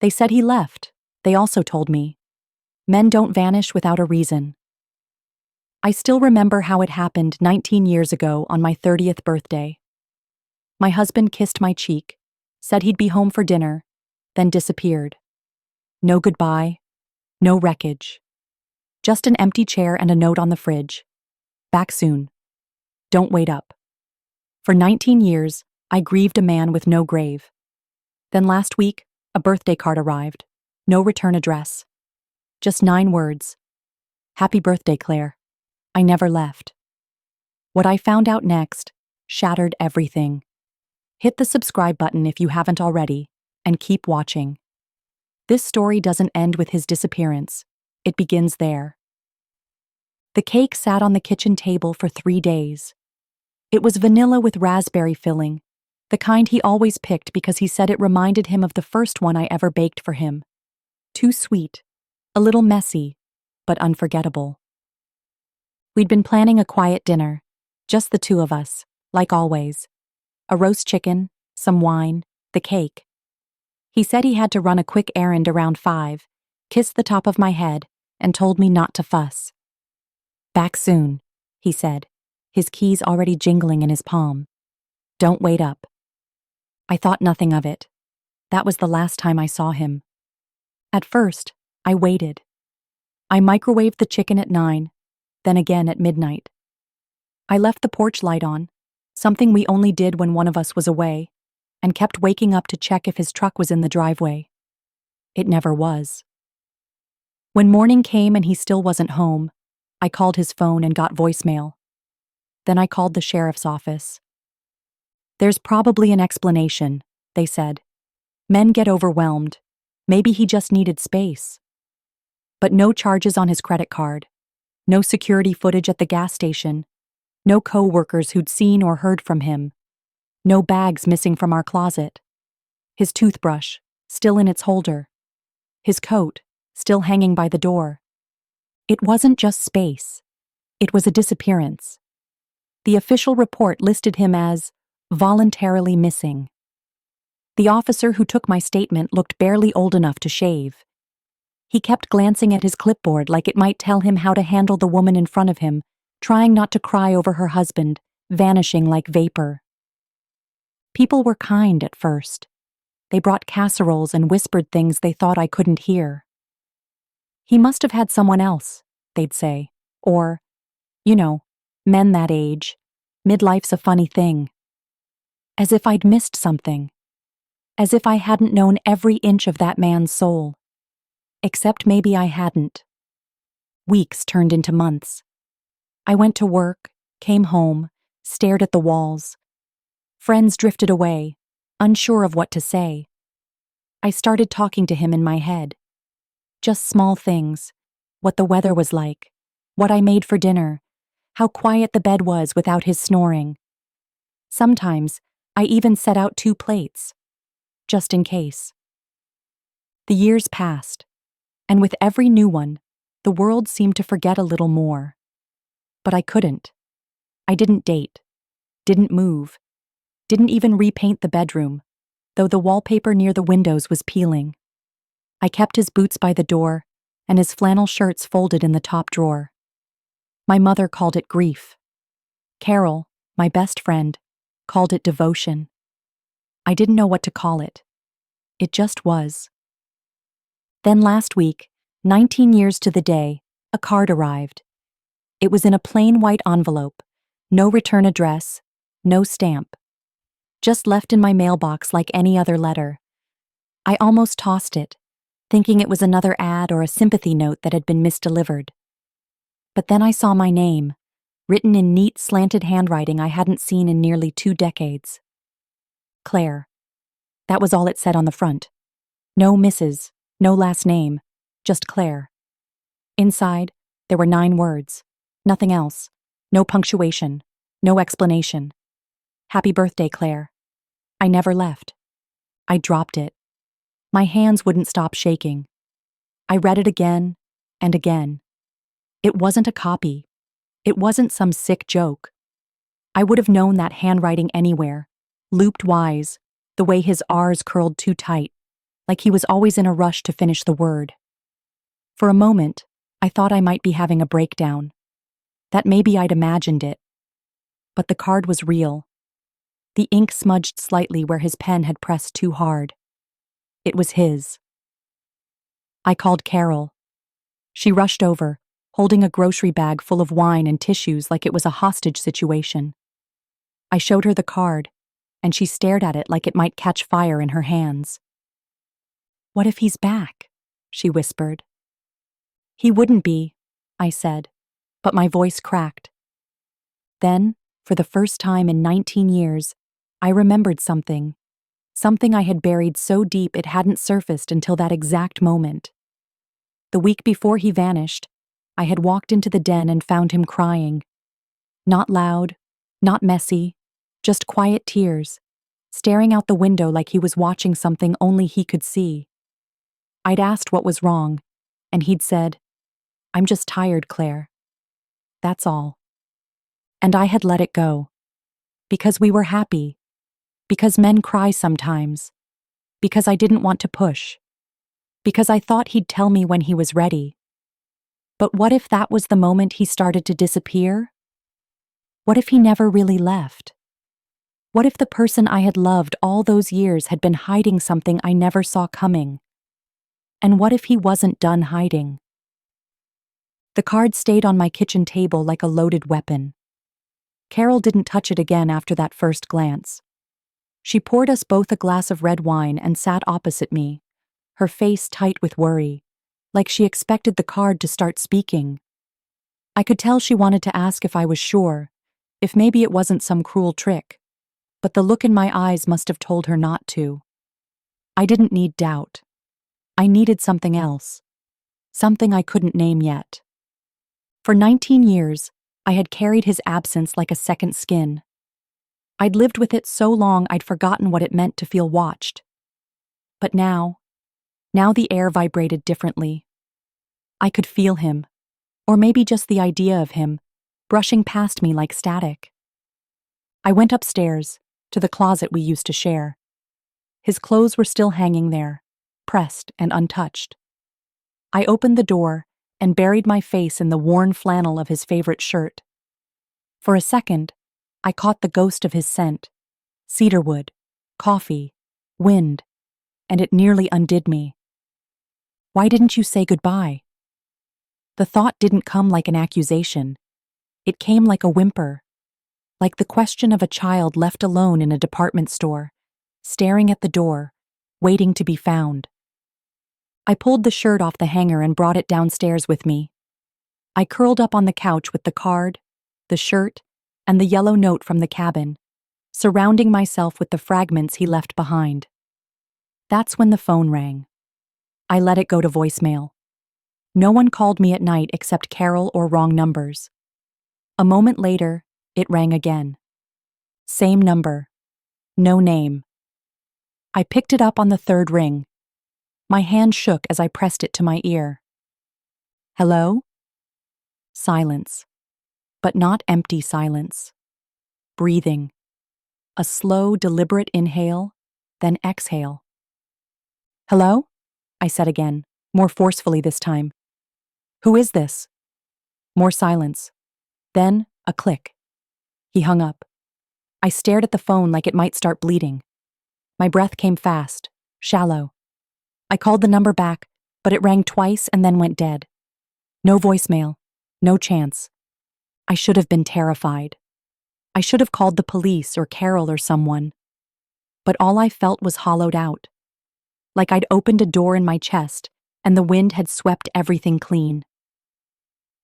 They said he left. They also told me, men don't vanish without a reason. I still remember how it happened 19 years ago on my 30th birthday. My husband kissed my cheek, said he'd be home for dinner, then disappeared. No goodbye, no wreckage. Just an empty chair and a note on the fridge. Back soon. Don't wait up. For 19 years, I grieved a man with no grave. Then last week, a birthday card arrived. No return address. Just 9 words. Happy birthday, Claire. I never left. What I found out next shattered everything. Hit the subscribe button if you haven't already, and keep watching. This story doesn't end with his disappearance. It begins there. The cake sat on the kitchen table for 3 days. It was vanilla with raspberry filling, the kind he always picked because he said it reminded him of the first one I ever baked for him. Too sweet, a little messy, but unforgettable. We'd been planning a quiet dinner, just the 2 of us, like always. A roast chicken, some wine, the cake. He said he had to run a quick errand around 5, kissed the top of my head, and told me not to fuss. Back soon, he said, his keys already jingling in his palm. Don't wait up. I thought nothing of it. That was the last time I saw him. At first, I waited. I microwaved the chicken at 9, then again at midnight. I left the porch light on, something we only did when one of us was away, and kept waking up to check if his truck was in the driveway. It never was. When morning came and he still wasn't home, I called his phone and got voicemail. Then I called the sheriff's office. There's probably an explanation, they said. Men get overwhelmed. Maybe he just needed space. But no charges on his credit card. No security footage at the gas station. No co-workers who'd seen or heard from him. No bags missing from our closet. His toothbrush, still in its holder. His coat, still hanging by the door. It wasn't just space. It was a disappearance. The official report listed him as voluntarily missing. The officer who took my statement looked barely old enough to shave. He kept glancing at his clipboard like it might tell him how to handle the woman in front of him, trying not to cry over her husband, vanishing like vapor. People were kind at first. They brought casseroles and whispered things they thought I couldn't hear. He must have had someone else, they'd say. Or, men that age. Midlife's a funny thing. As if I'd missed something. As if I hadn't known every inch of that man's soul. Except maybe I hadn't. Weeks turned into months. I went to work, came home, stared at the walls. Friends drifted away, unsure of what to say. I started talking to him in my head. Just small things. What the weather was like. What I made for dinner. How quiet the bed was without his snoring. Sometimes, I even set out 2 plates. Just in case. The years passed, and with every new one, the world seemed to forget a little more. But I couldn't. I didn't date. Didn't move. Didn't even repaint the bedroom, though the wallpaper near the windows was peeling. I kept his boots by the door and his flannel shirts folded in the top drawer. My mother called it grief. Carol, my best friend, called it devotion. I didn't know what to call it. It just was. Then last week, 19 years to the day, a card arrived. It was in a plain white envelope, no return address, no stamp. Just left in my mailbox like any other letter. I almost tossed it, thinking it was another ad or a sympathy note that had been misdelivered. But then I saw my name, written in neat, slanted handwriting I hadn't seen in nearly 2 decades. Claire. That was all it said on the front. No Mrs., no last name, just Claire. Inside, there were 9 words. Nothing else. No punctuation. No explanation. Happy birthday, Claire. I never left. I dropped it. My hands wouldn't stop shaking. I read it again and again. It wasn't a copy. It wasn't some sick joke. I would have known that handwriting anywhere, looped Y's, the way his R's curled too tight, like he was always in a rush to finish the word. For a moment, I thought I might be having a breakdown, that maybe I'd imagined it. But the card was real. The ink smudged slightly where his pen had pressed too hard. It was his. I called Carol. She rushed over, holding a grocery bag full of wine and tissues like it was a hostage situation. I showed her the card, and she stared at it like it might catch fire in her hands. "What if he's back?" she whispered. "He wouldn't be," I said, but my voice cracked. Then, for the first time in 19 years, I remembered something I had buried so deep it hadn't surfaced until that exact moment. The week before he vanished, I had walked into the den and found him crying. Not loud, not messy, just quiet tears, staring out the window like he was watching something only he could see. I'd asked what was wrong, and he'd said, "I'm just tired, Claire. That's all." And I had let it go. Because we were happy. Because men cry sometimes. Because I didn't want to push. Because I thought he'd tell me when he was ready. But what if that was the moment he started to disappear? What if he never really left? What if the person I had loved all those years had been hiding something I never saw coming? And what if he wasn't done hiding? The card stayed on my kitchen table like a loaded weapon. Carol didn't touch it again after that first glance. She poured us both a glass of red wine and sat opposite me, her face tight with worry, like she expected the card to start speaking. I could tell she wanted to ask if I was sure, if maybe it wasn't some cruel trick, but the look in my eyes must have told her not to. I didn't need doubt. I needed something else, something I couldn't name yet. For 19 years, I had carried his absence like a second skin. I'd lived with it so long I'd forgotten what it meant to feel watched. But now the air vibrated differently. I could feel him, or maybe just the idea of him, brushing past me like static. I went upstairs, to the closet we used to share. His clothes were still hanging there, pressed and untouched. I opened the door and buried my face in the worn flannel of his favorite shirt. For a second, I caught the ghost of his scent, cedarwood, coffee, wind, and it nearly undid me. "Why didn't you say goodbye?" The thought didn't come like an accusation. It came like a whimper, like the question of a child left alone in a department store, staring at the door, waiting to be found. I pulled the shirt off the hanger and brought it downstairs with me. I curled up on the couch with the card, the shirt, and the yellow note from the cabin, surrounding myself with the fragments he left behind. That's when the phone rang. I let it go to voicemail. No one called me at night except Carol or wrong numbers. A moment later, it rang again. Same number. No name. I picked it up on the third ring. My hand shook as I pressed it to my ear. "Hello?" Silence. But not empty silence. Breathing. A slow, deliberate inhale, then exhale. "Hello?" I said again, more forcefully this time. "Who is this?" More silence. Then, a click. He hung up. I stared at the phone like it might start bleeding. My breath came fast, shallow. I called the number back, but it rang twice and then went dead. No voicemail. No chance. I should have been terrified. I should have called the police or Carol or someone. But all I felt was hollowed out. Like I'd opened a door in my chest and the wind had swept everything clean.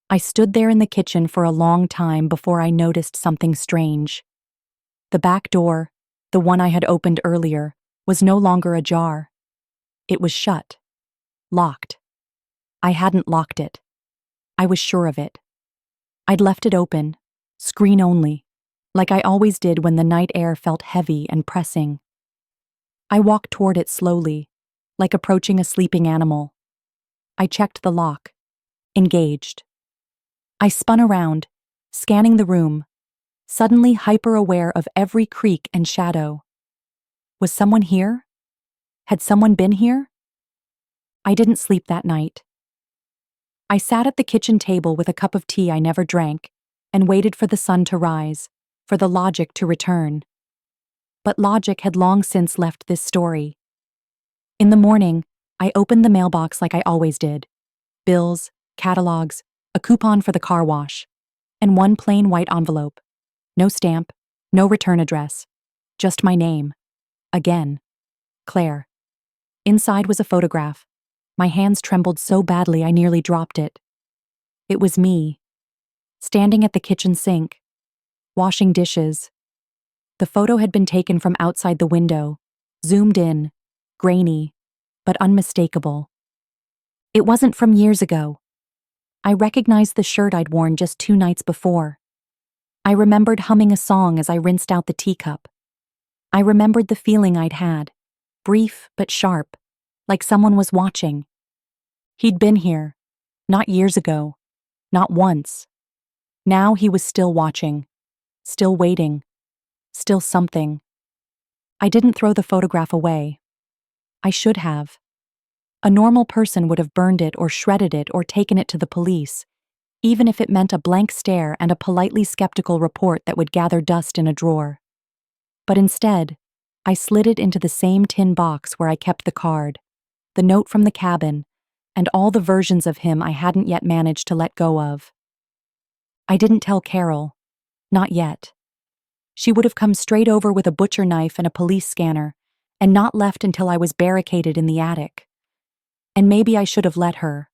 I stood there in the kitchen for a long time before I noticed something strange. The back door, the one I had opened earlier, was no longer ajar. It was shut. Locked. I hadn't locked it. I was sure of it. I'd left it open, screen only, like I always did when the night air felt heavy and pressing. I walked toward it slowly, like approaching a sleeping animal. I checked the lock. Engaged. I spun around, scanning the room, suddenly hyper-aware of every creak and shadow. Was someone here? Had someone been here? I didn't sleep that night. I sat at the kitchen table with a cup of tea I never drank and waited for the sun to rise, for the logic to return. But logic had long since left this story. In the morning, I opened the mailbox like I always did. Bills, catalogs, a coupon for the car wash, and one plain white envelope. No stamp, no return address. Just my name. Again. Claire. Inside was a photograph. My hands trembled so badly I nearly dropped it. It was me, standing at the kitchen sink, washing dishes. The photo had been taken from outside the window, zoomed in, grainy, but unmistakable. It wasn't from years ago. I recognized the shirt I'd worn just 2 nights before. I remembered humming a song as I rinsed out the teacup. I remembered the feeling I'd had, brief but sharp, like someone was watching. He'd been here, not years ago, not once. Now he was still watching, still waiting, still something. I didn't throw the photograph away. I should have. A normal person would have burned it or shredded it or taken it to the police, even if it meant a blank stare and a politely skeptical report that would gather dust in a drawer. But instead, I slid it into the same tin box where I kept the card, the note from the cabin, and all the versions of him I hadn't yet managed to let go of. I didn't tell Carol. Not yet. She would have come straight over with a butcher knife and a police scanner, and not left until I was barricaded in the attic. And maybe I should have let her.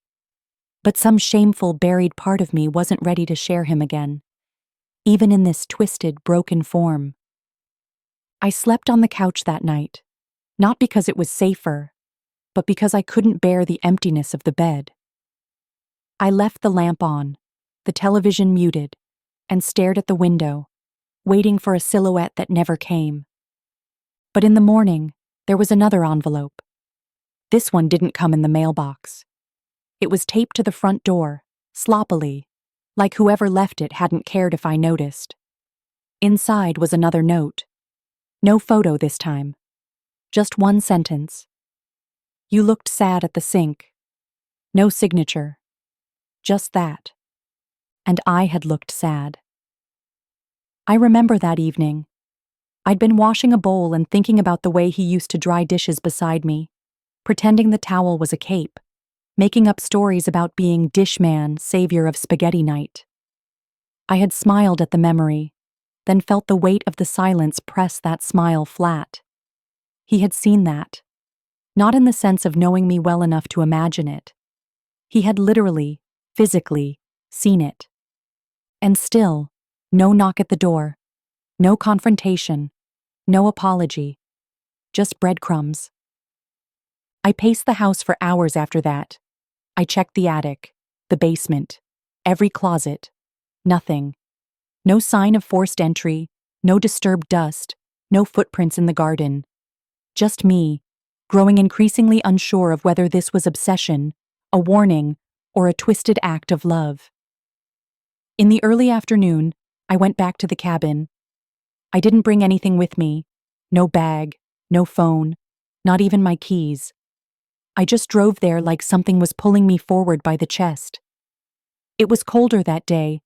But some shameful, buried part of me wasn't ready to share him again, even in this twisted, broken form. I slept on the couch that night, not because it was safer, but because I couldn't bear the emptiness of the bed. I left the lamp on, the television muted, and stared at the window, waiting for a silhouette that never came. But in the morning, there was another envelope. This one didn't come in the mailbox. It was taped to the front door, sloppily, like whoever left it hadn't cared if I noticed. Inside was another note. No photo this time. Just one sentence. You looked sad at the sink. No signature. Just that. And I had looked sad. I remember that evening. I'd been washing a bowl and thinking about the way he used to dry dishes beside me, pretending the towel was a cape, making up stories about being dishman, savior of spaghetti night. I had smiled at the memory, then felt the weight of the silence press that smile flat. He had seen that. Not in the sense of knowing me well enough to imagine it. He had literally, physically, seen it. And still, no knock at the door, no confrontation, no apology, just breadcrumbs. I paced the house for hours after that. I checked the attic, the basement, every closet. Nothing. No sign of forced entry, no disturbed dust, no footprints in the garden. Just me, growing increasingly unsure of whether this was obsession, a warning, or a twisted act of love. In the early afternoon, I went back to the cabin. I didn't bring anything with me. No bag, no phone, not even my keys. I just drove there like something was pulling me forward by the chest. It was colder that day,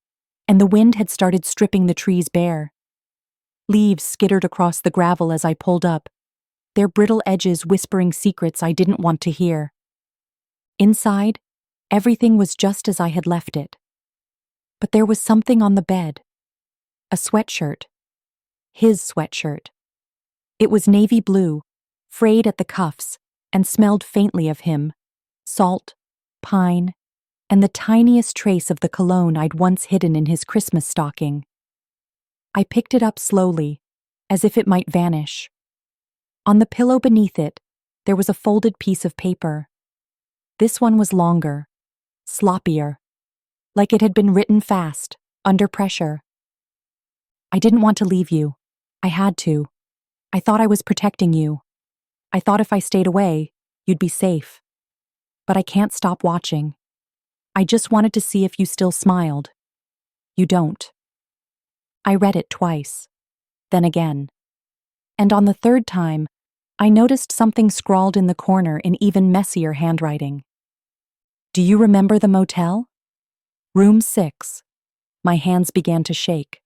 and the wind had started stripping the trees bare. Leaves skittered across the gravel as I pulled up, their brittle edges whispering secrets I didn't want to hear. Inside, everything was just as I had left it. But there was something on the bed. A sweatshirt. His sweatshirt. It was navy blue, frayed at the cuffs, and smelled faintly of him, salt, pine, and the tiniest trace of the cologne I'd once hidden in his Christmas stocking. I picked it up slowly, as if it might vanish. On the pillow beneath it, there was a folded piece of paper. This one was longer, sloppier, like it had been written fast, under pressure. I didn't want to leave you. I had to. I thought I was protecting you. I thought if I stayed away, you'd be safe. But I can't stop watching. I just wanted to see if you still smiled. You don't. I read it twice, then again. And on the third time, I noticed something scrawled in the corner in even messier handwriting. Do you remember the motel? Room 6. My hands began to shake.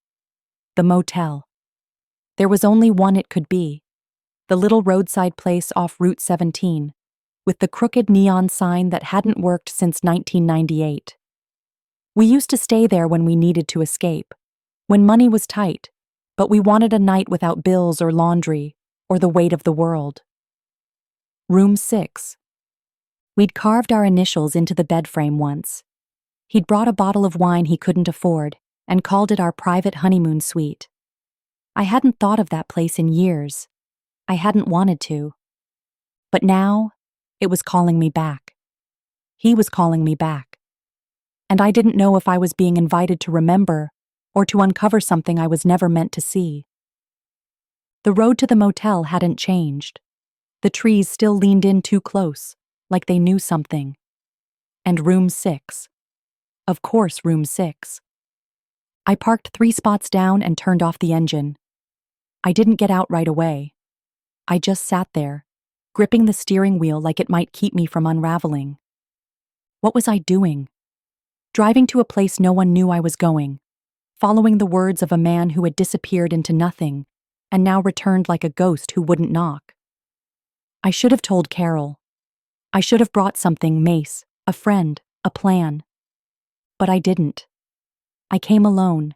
The motel. There was only one it could be. The little roadside place off Route 17, with the crooked neon sign that hadn't worked since 1998. We used to stay there when we needed to escape, when money was tight, but we wanted a night without bills or laundry, or the weight of the world. Room 6. We'd carved our initials into the bed frame once. He'd brought a bottle of wine he couldn't afford and called it our private honeymoon suite. I hadn't thought of that place in years. I hadn't wanted to. But now, it was calling me back. He was calling me back. And I didn't know if I was being invited to remember or to uncover something I was never meant to see. The road to the motel hadn't changed. The trees still leaned in too close, like they knew something. And room 6. Of course, room 6. I parked 3 spots down and turned off the engine. I didn't get out right away. I just sat there, gripping the steering wheel like it might keep me from unraveling. What was I doing? Driving to a place no one knew I was going, following the words of a man who had disappeared into nothing and now returned like a ghost who wouldn't knock. I should have told Carol. I should have brought something, Mace, a friend, a plan. But I didn't. I came alone,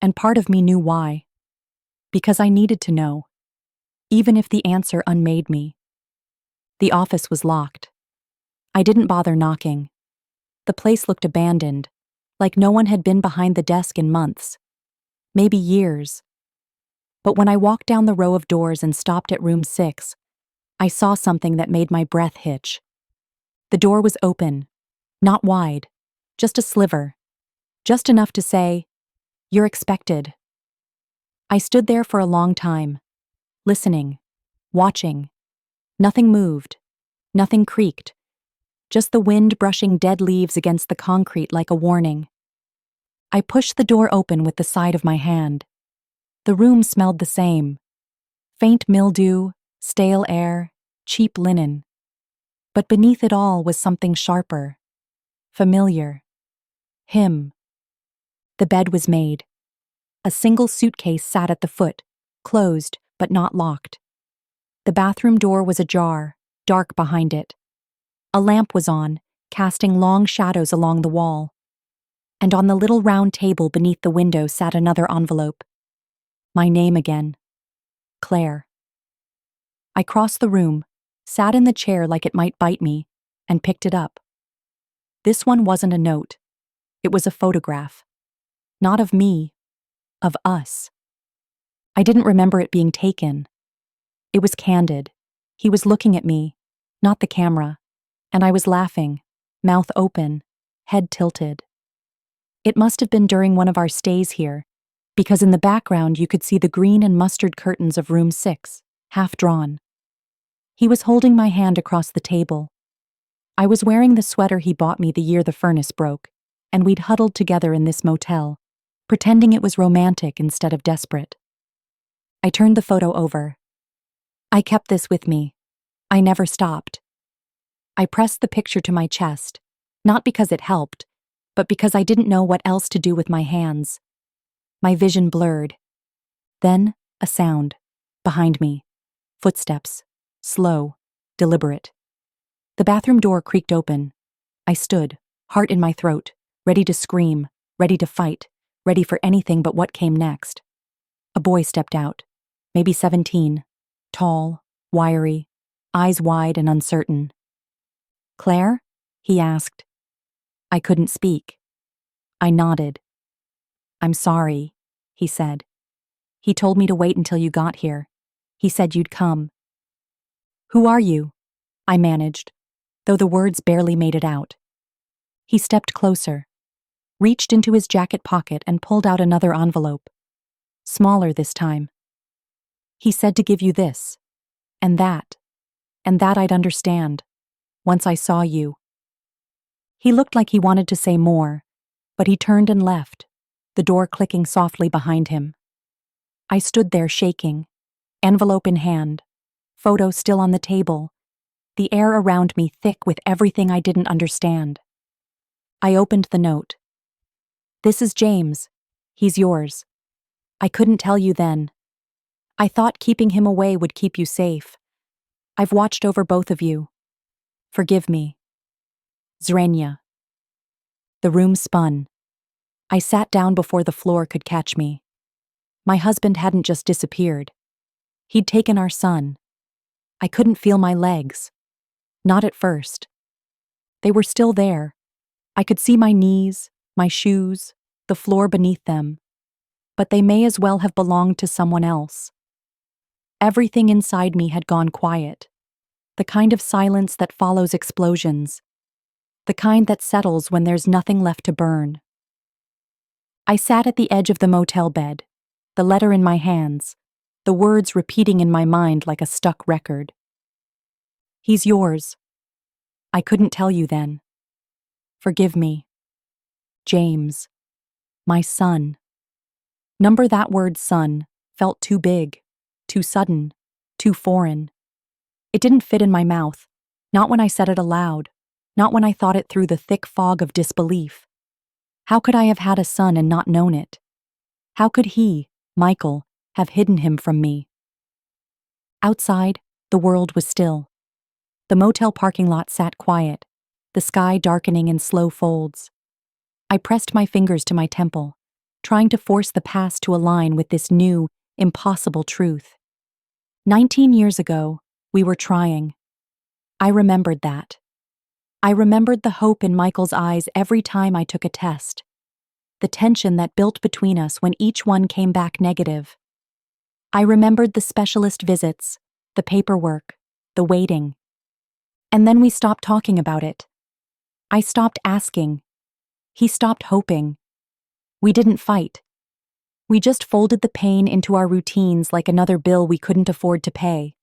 and part of me knew why. Because I needed to know, even if the answer unmade me. The office was locked. I didn't bother knocking. The place looked abandoned, like no one had been behind the desk in months, maybe years. But when I walked down the row of doors and stopped at room 6, I saw something that made my breath hitch. The door was open, not wide, just a sliver, just enough to say, "You're expected." I stood there for a long time, listening, watching. Nothing moved, nothing creaked, just the wind brushing dead leaves against the concrete like a warning. I pushed the door open with the side of my hand. The room smelled the same. Faint mildew, stale air, cheap linen. But beneath it all was something sharper, familiar. Him. The bed was made. A single suitcase sat at the foot, closed but not locked. The bathroom door was ajar, dark behind it. A lamp was on, casting long shadows along the wall. And on the little round table beneath the window sat another envelope. My name again. Claire. I crossed the room, sat in the chair like it might bite me, and picked it up. This one wasn't a note. It was a photograph. Not of me, of us. I didn't remember it being taken. It was candid. He was looking at me, not the camera, and I was laughing, mouth open, head tilted. It must have been during one of our stays here, because in the background you could see the green and mustard curtains of room 6, half drawn. He was holding my hand across the table. I was wearing the sweater he bought me the year the furnace broke, and we'd huddled together in this motel, pretending it was romantic instead of desperate. I turned the photo over. I kept this with me. I never stopped. I pressed the picture to my chest, not because it helped, but because I didn't know what else to do with my hands. My vision blurred. Then, a sound. Behind me. Footsteps. Slow. Deliberate. The bathroom door creaked open. I stood, heart in my throat, ready to scream, ready to fight, ready for anything but what came next. A boy stepped out, maybe 17, tall, wiry, eyes wide and uncertain. "Claire?" he asked. I couldn't speak. I nodded. "I'm sorry," he said. "He told me to wait until you got here. He said you'd come." "Who are you?" I managed, though the words barely made it out. He stepped closer, reached into his jacket pocket and pulled out another envelope. Smaller this time. "He said to give you this, and that I'd understand, once I saw you." He looked like he wanted to say more, but he turned and left, the door clicking softly behind him. I stood there shaking, envelope in hand, photo still on the table, the air around me thick with everything I didn't understand. I opened the note. "This is James. He's yours. I couldn't tell you then. I thought keeping him away would keep you safe. I've watched over both of you. Forgive me. Zrenya." The room spun. I sat down before the floor could catch me. My husband hadn't just disappeared. He'd taken our son. I couldn't feel my legs. Not at first. They were still there. I could see my knees, my shoes, the floor beneath them. But they may as well have belonged to someone else. Everything inside me had gone quiet. The kind of silence that follows explosions. The kind that settles when there's nothing left to burn. I sat at the edge of the motel bed, the letter in my hands, the words repeating in my mind like a stuck record. "He's yours. I couldn't tell you then. Forgive me. James. My son." Number that word son felt too big, too sudden, too foreign. It didn't fit in my mouth, not when I said it aloud, not when I thought it through the thick fog of disbelief. How could I have had a son and not known it? How could he, Michael, have hidden him from me? Outside, the world was still. The motel parking lot sat quiet, the sky darkening in slow folds. I pressed my fingers to my temple, trying to force the past to align with this new, impossible truth. 19 years ago, we were trying. I remembered that. I remembered the hope in Michael's eyes every time I took a test. The tension that built between us when each one came back negative. I remembered the specialist visits, the paperwork, the waiting. And then we stopped talking about it. I stopped asking. He stopped hoping. We didn't fight. We just folded the pain into our routines like another bill we couldn't afford to pay.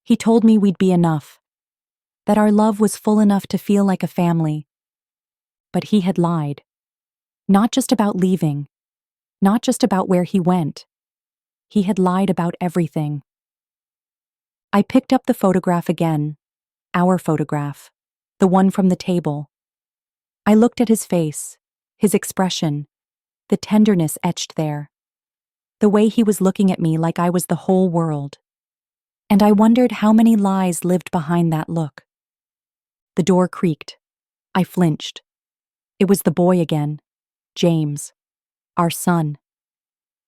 He told me we'd be enough, that our love was full enough to feel like a family. But he had lied. Not just about leaving, not just about where he went. He had lied about everything. I picked up the photograph again, our photograph, the one from the table. I looked at his face, his expression, the tenderness etched there, the way he was looking at me like I was the whole world. And I wondered how many lies lived behind that look. The door creaked. I flinched. It was the boy again, James, our son.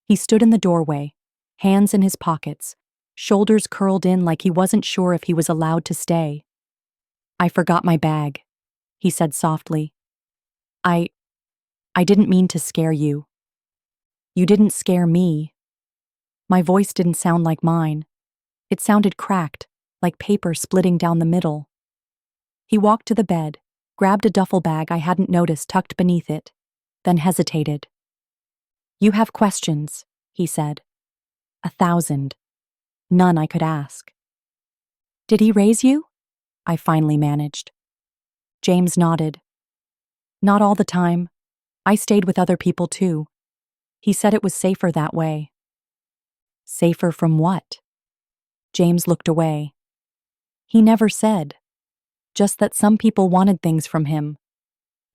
He stood in the doorway, hands in his pockets, shoulders curled in like he wasn't sure if he was allowed to stay. "I forgot my bag," he said softly. I didn't mean to scare you." "You didn't scare me." My voice didn't sound like mine. It sounded cracked, like paper splitting down the middle. He walked to the bed, grabbed a duffel bag I hadn't noticed tucked beneath it, then hesitated. "You have questions," he said. 1,000. None I could ask. "Did he raise you?" I finally managed. James nodded. "Not all the time. I stayed with other people too. He said it was safer that way." "Safer from what?" James looked away. "He never said. Just that some people wanted things from him,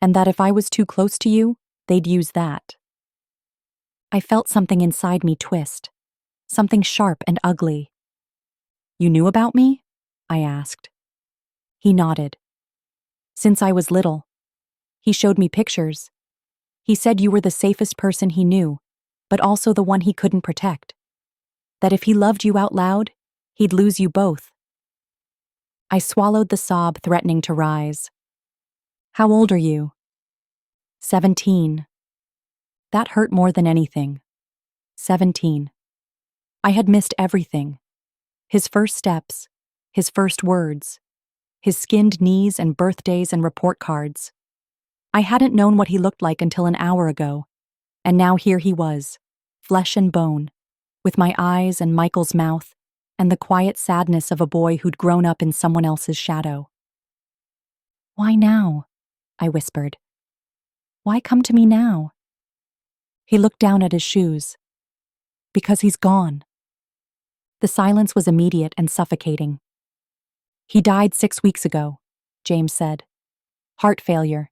and that if I was too close to you, they'd use that." I felt something inside me twist, something sharp and ugly. "You knew about me?" I asked. He nodded. "Since I was little. He showed me pictures. He said you were the safest person he knew, but also the one he couldn't protect. That if he loved you out loud, he'd lose you both." I swallowed the sob threatening to rise. "How old are you?" 17. That hurt more than anything. 17. I had missed everything. His first steps, his first words, his skinned knees and birthdays and report cards. I hadn't known what he looked like until an hour ago, and now here he was, flesh and bone, with my eyes and Michael's mouth, and the quiet sadness of a boy who'd grown up in someone else's shadow. "Why now?" I whispered. "Why come to me now?" He looked down at his shoes. "Because he's gone." The silence was immediate and suffocating. "He died 6 weeks ago," James said. "Heart failure.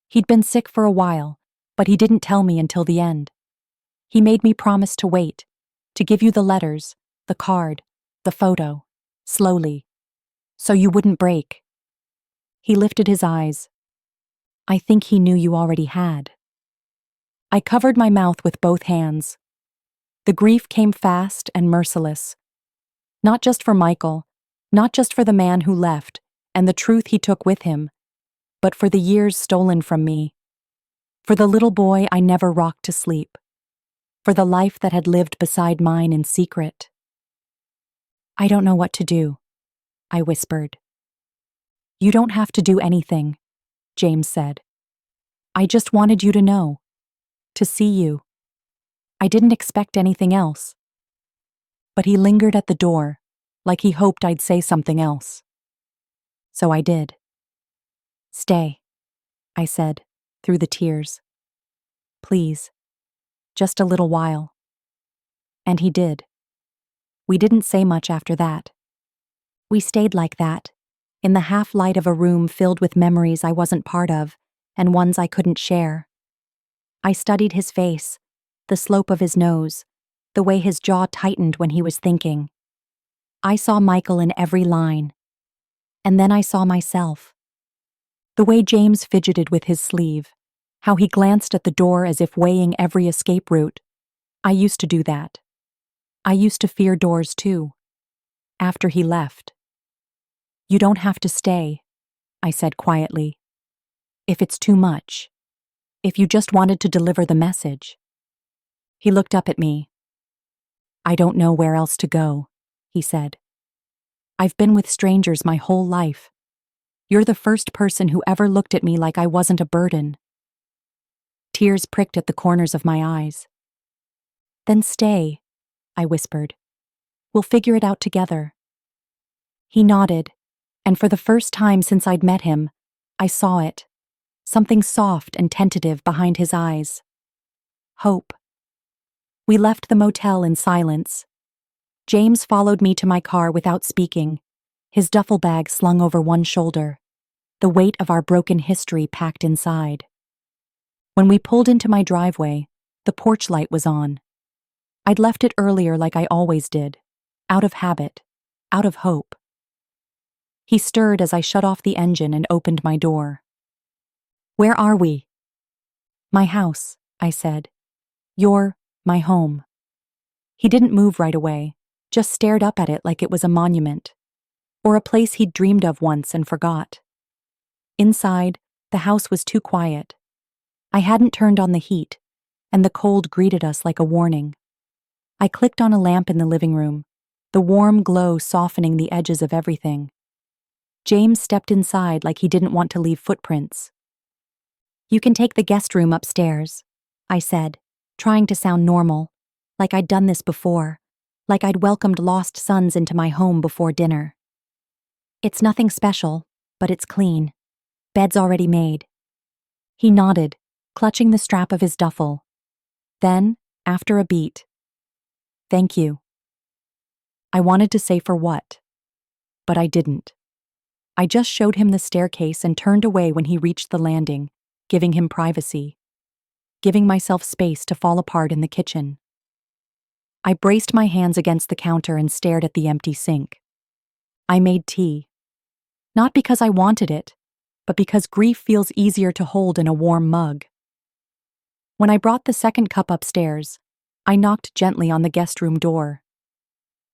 He'd been sick for a while, but he didn't tell me until the end. He made me promise to wait, to give you the letters, the card, the photo, slowly, so you wouldn't break." He lifted his eyes. "I think he knew you already had." I covered my mouth with both hands. The grief came fast and merciless. Not just for Michael, not just for the man who left and the truth he took with him, but for the years stolen from me. For the little boy I never rocked to sleep. For the life that had lived beside mine in secret. "I don't know what to do," I whispered. "You don't have to do anything," James said. "I just wanted you to know. To see you. I didn't expect anything else." But he lingered at the door, like he hoped I'd say something else. So I did. "Stay," I said, through the tears. "Please. Just a little while." And he did. We didn't say much after that. We stayed like that, in the half-light of a room filled with memories I wasn't part of, and ones I couldn't share. I studied his face, the slope of his nose, the way his jaw tightened when he was thinking. I saw Michael in every line. And then I saw myself. The way James fidgeted with his sleeve, how he glanced at the door as if weighing every escape route. I used to do that. I used to fear doors too. After he left. "You don't have to stay," I said quietly. "If it's too much. If you just wanted to deliver the message." He looked up at me. "I don't know where else to go," he said. "I've been with strangers my whole life. You're the first person who ever looked at me like I wasn't a burden." Tears pricked at the corners of my eyes. "Then stay," I whispered. "We'll figure it out together." He nodded, and for the first time since I'd met him, I saw it. Something soft and tentative behind his eyes. Hope. We left the motel in silence. James followed me to my car without speaking, his duffel bag slung over one shoulder, the weight of our broken history packed inside. When we pulled into my driveway, the porch light was on. I'd left it earlier like I always did, out of habit, out of hope. He stirred as I shut off the engine and opened my door. "Where are we?" "My house," I said. "You're my home." He didn't move right away, just stared up at it like it was a monument, or a place he'd dreamed of once and forgot. Inside, the house was too quiet. I hadn't turned on the heat, and the cold greeted us like a warning. I clicked on a lamp in the living room, the warm glow softening the edges of everything. James stepped inside like he didn't want to leave footprints. "You can take the guest room upstairs," I said, trying to sound normal, like I'd done this before, like I'd welcomed lost sons into my home before dinner. "It's nothing special, but it's clean. Bed's already made." He nodded, clutching the strap of his duffel. Then, after a beat, "Thank you." I wanted to say for what, but I didn't. I just showed him the staircase and turned away when he reached the landing, giving him privacy, giving myself space to fall apart in the kitchen. I braced my hands against the counter and stared at the empty sink. I made tea. Not because I wanted it, but because grief feels easier to hold in a warm mug. When I brought the second cup upstairs, I knocked gently on the guest room door.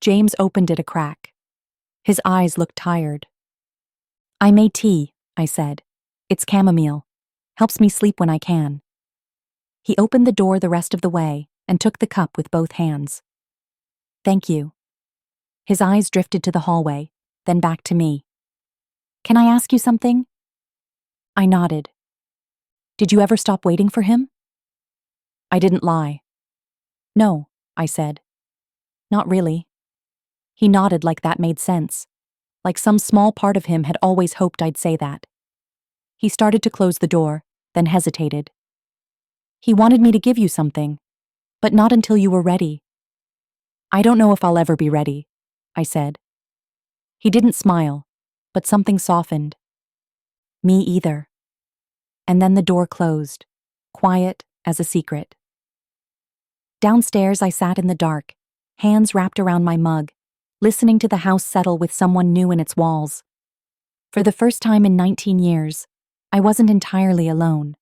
James opened it a crack. His eyes looked tired. "I made tea," I said. "It's chamomile. Helps me sleep when I can." He opened the door the rest of the way and took the cup with both hands. "Thank you." His eyes drifted to the hallway, then back to me. "Can I ask you something?" I nodded. "Did you ever stop waiting for him?" I didn't lie. "No," I said. "Not really." He nodded like that made sense, like some small part of him had always hoped I'd say that. He started to close the door, then hesitated. "He wanted me to give you something, but not until you were ready." I don't know if I'll ever be ready, I said. He didn't smile, but something softened. Me either. And then the door closed, quiet as a secret. Downstairs, I sat in the dark, hands wrapped around my mug, listening to the house settle with someone new in its walls. For the first time in 19 years, I wasn't entirely alone.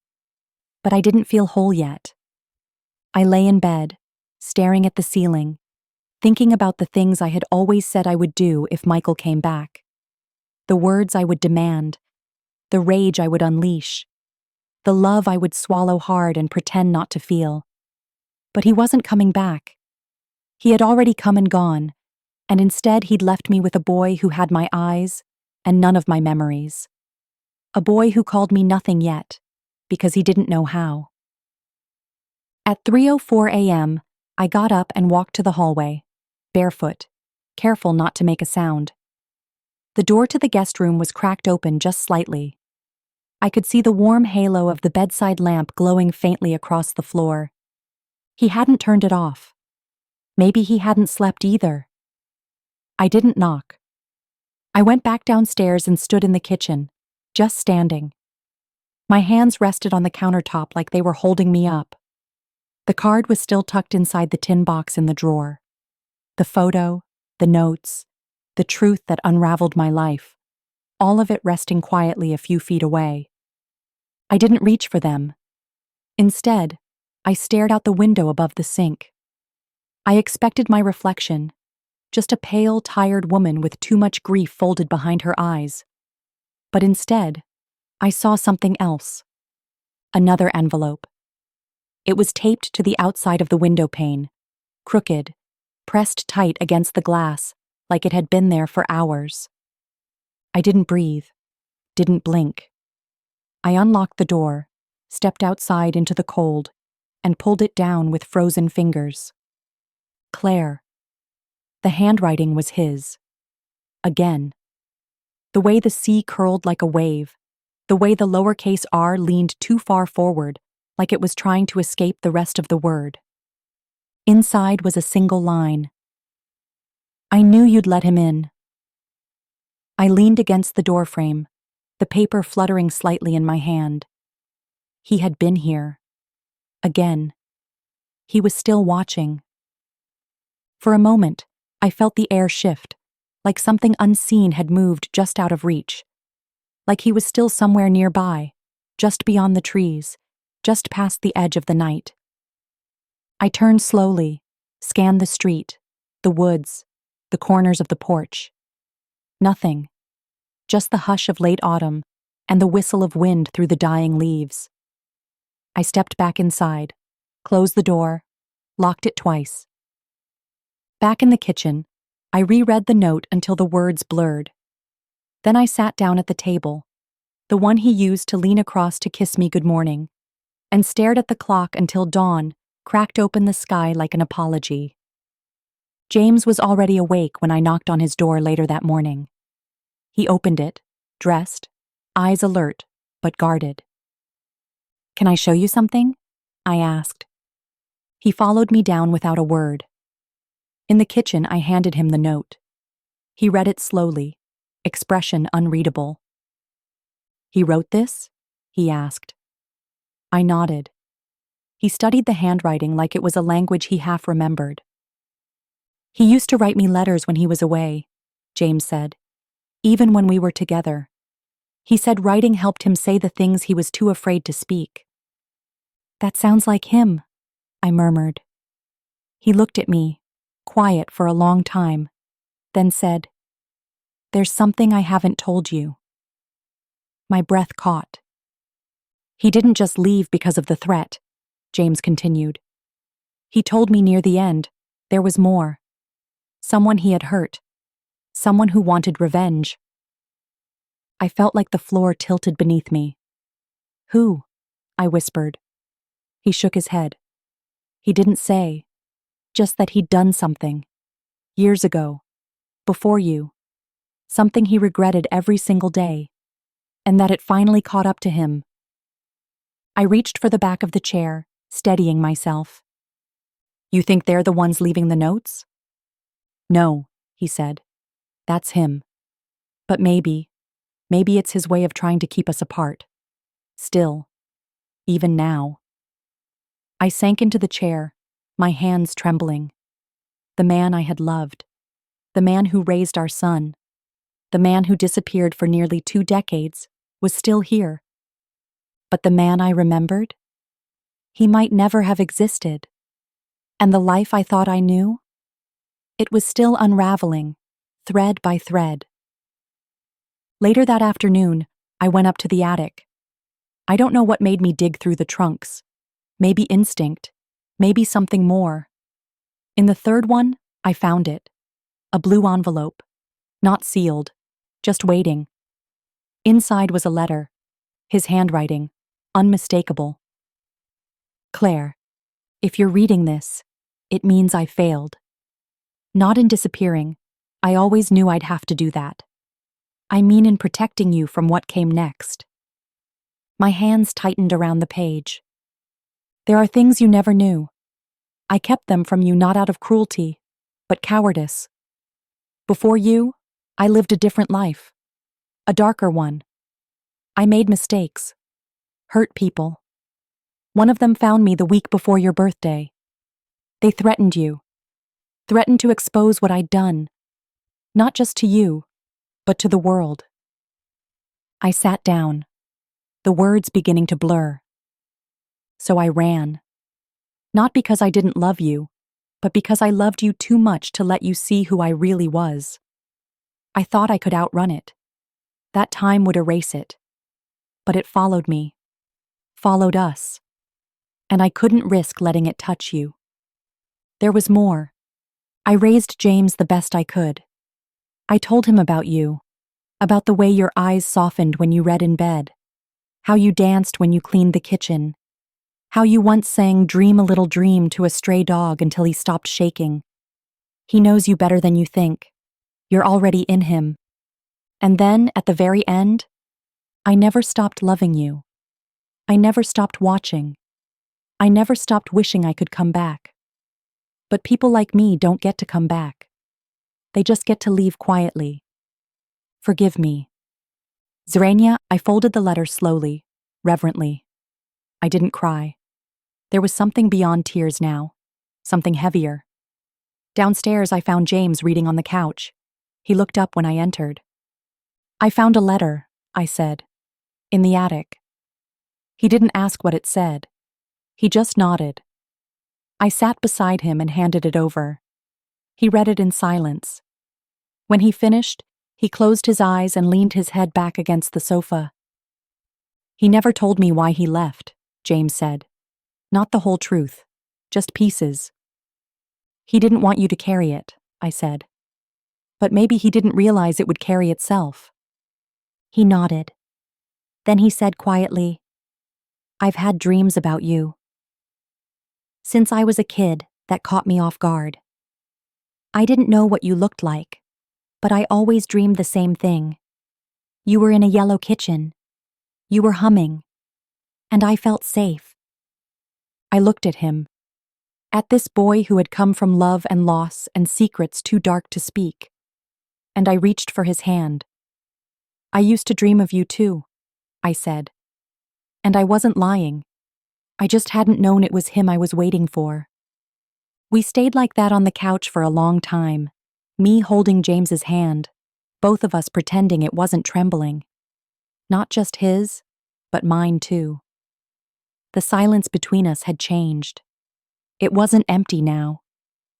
But I didn't feel whole yet. I lay in bed, staring at the ceiling, thinking about the things I had always said I would do if Michael came back. The words I would demand, the rage I would unleash, the love I would swallow hard and pretend not to feel. But he wasn't coming back. He had already come and gone, and instead he'd left me with a boy who had my eyes and none of my memories. A boy who called me nothing yet, because he didn't know how. At 3:04 a.m., I got up and walked to the hallway, barefoot, careful not to make a sound. The door to the guest room was cracked open just slightly. I could see the warm halo of the bedside lamp glowing faintly across the floor. He hadn't turned it off. Maybe he hadn't slept either. I didn't knock. I went back downstairs and stood in the kitchen, just standing. My hands rested on the countertop like they were holding me up. The card was still tucked inside the tin box in the drawer. The photo, the notes, the truth that unraveled my life, all of it resting quietly a few feet away. I didn't reach for them. Instead, I stared out the window above the sink. I expected my reflection, just a pale, tired woman with too much grief folded behind her eyes. But instead, I saw something else. Another envelope. It was taped to the outside of the window pane, crooked, pressed tight against the glass like it had been there for hours. I didn't breathe, didn't blink. I unlocked the door, stepped outside into the cold, and pulled it down with frozen fingers. Claire. The handwriting was his. Again. The way the C curled like a wave, the way the lowercase r leaned too far forward, like it was trying to escape the rest of the word. Inside was a single line. I knew you'd let him in. I leaned against the doorframe, the paper fluttering slightly in my hand. He had been here. Again. He was still watching. For a moment, I felt the air shift, like something unseen had moved just out of reach. Like he was still somewhere nearby, just beyond the trees, just past the edge of the night. I turned slowly, scanned the street, the woods, the corners of the porch. Nothing. Just the hush of late autumn and the whistle of wind through the dying leaves. I stepped back inside, closed the door, locked it twice. Back in the kitchen, I reread the note until the words blurred. Then I sat down at the table, the one he used to lean across to kiss me good morning, and stared at the clock until dawn cracked open the sky like an apology. James was already awake when I knocked on his door later that morning. He opened it, dressed, eyes alert, but guarded. "Can I show you something?" I asked. He followed me down without a word. In the kitchen, I handed him the note. He read it slowly, expression unreadable. "He wrote this?" he asked. I nodded. He studied the handwriting like it was a language he half remembered. "He used to write me letters when he was away," James said, "even when we were together. He said writing helped him say the things he was too afraid to speak." "That sounds like him," I murmured. He looked at me, quiet for a long time, then said, "There's something I haven't told you." My breath caught. "He didn't just leave because of the threat," James continued. "He told me near the end there was more. Someone he had hurt. Someone who wanted revenge." I felt like the floor tilted beneath me. "Who?" I whispered. He shook his head. He didn't say, just that he'd done something. Years ago. Before you. Something he regretted every single day. And that it finally caught up to him. I reached for the back of the chair, steadying myself. "You think they're the ones leaving the notes?" No, he said. That's him. But maybe it's his way of trying to keep us apart. Still, even now. I sank into the chair, my hands trembling. The man I had loved. The man who raised our son. The man who disappeared for nearly 2 decades was still here. But the man I remembered? He might never have existed. And the life I thought I knew? It was still unraveling, thread by thread. Later that afternoon, I went up to the attic. I don't know what made me dig through the trunks. Maybe instinct, maybe something more. In the third one, I found it. A blue envelope. Not sealed, just waiting. Inside was a letter. His handwriting, unmistakable. Claire, if you're reading this, it means I failed. Not in disappearing. I always knew I'd have to do that. I mean in protecting you from what came next. My hands tightened around the page. There are things you never knew. I kept them from you not out of cruelty, but cowardice. Before you, I lived a different life. A darker one. I made mistakes. Hurt people. One of them found me the week before your birthday. They threatened you. Threatened to expose what I'd done. Not just to you, but to the world. I sat down, the words beginning to blur. So I ran. Not because I didn't love you, but because I loved you too much to let you see who I really was. I thought I could outrun it. That time would erase it. But it followed me. Followed us. And I couldn't risk letting it touch you. There was more. I raised James the best I could. I told him about you, about the way your eyes softened when you read in bed, how you danced when you cleaned the kitchen, how you once sang "Dream a Little Dream" to a stray dog until he stopped shaking. He knows you better than you think. You're already in him. And then, at the very end, I never stopped loving you. I never stopped watching. I never stopped wishing I could come back. But people like me don't get to come back. They just get to leave quietly. Forgive me. Zrania, I folded the letter slowly, reverently. I didn't cry. There was something beyond tears now. Something heavier. Downstairs, I found James reading on the couch. He looked up when I entered. I found a letter, I said. In the attic. He didn't ask what it said. He just nodded. I sat beside him and handed it over. He read it in silence. When he finished, he closed his eyes and leaned his head back against the sofa. He never told me why he left, James said. Not the whole truth, just pieces. He didn't want you to carry it, I said. But maybe he didn't realize it would carry itself. He nodded. Then he said quietly, I've had dreams about you. Since I was a kid, that caught me off guard. I didn't know what you looked like, but I always dreamed the same thing. You were in a yellow kitchen. You were humming. And I felt safe. I looked at him. At this boy who had come from love and loss and secrets too dark to speak. And I reached for his hand. I used to dream of you too, I said. And I wasn't lying. I just hadn't known it was him I was waiting for. We stayed like that on the couch for a long time, me holding James's hand, both of us pretending it wasn't trembling. Not just his, but mine too. The silence between us had changed. It wasn't empty now.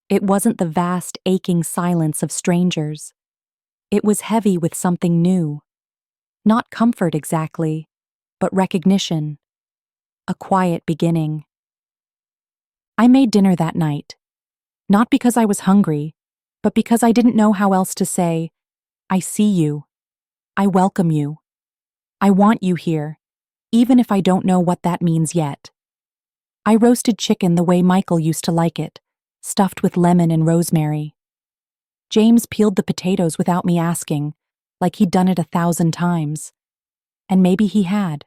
It wasn't the vast, aching silence of strangers. It was heavy with something new. Not comfort exactly, but recognition. A quiet beginning. I made dinner that night. Not because I was hungry, but because I didn't know how else to say, I see you. I welcome you. I want you here, even if I don't know what that means yet. I roasted chicken the way Michael used to like it, stuffed with lemon and rosemary. James peeled the potatoes without me asking, like he'd done it 1,000 times. And maybe he had.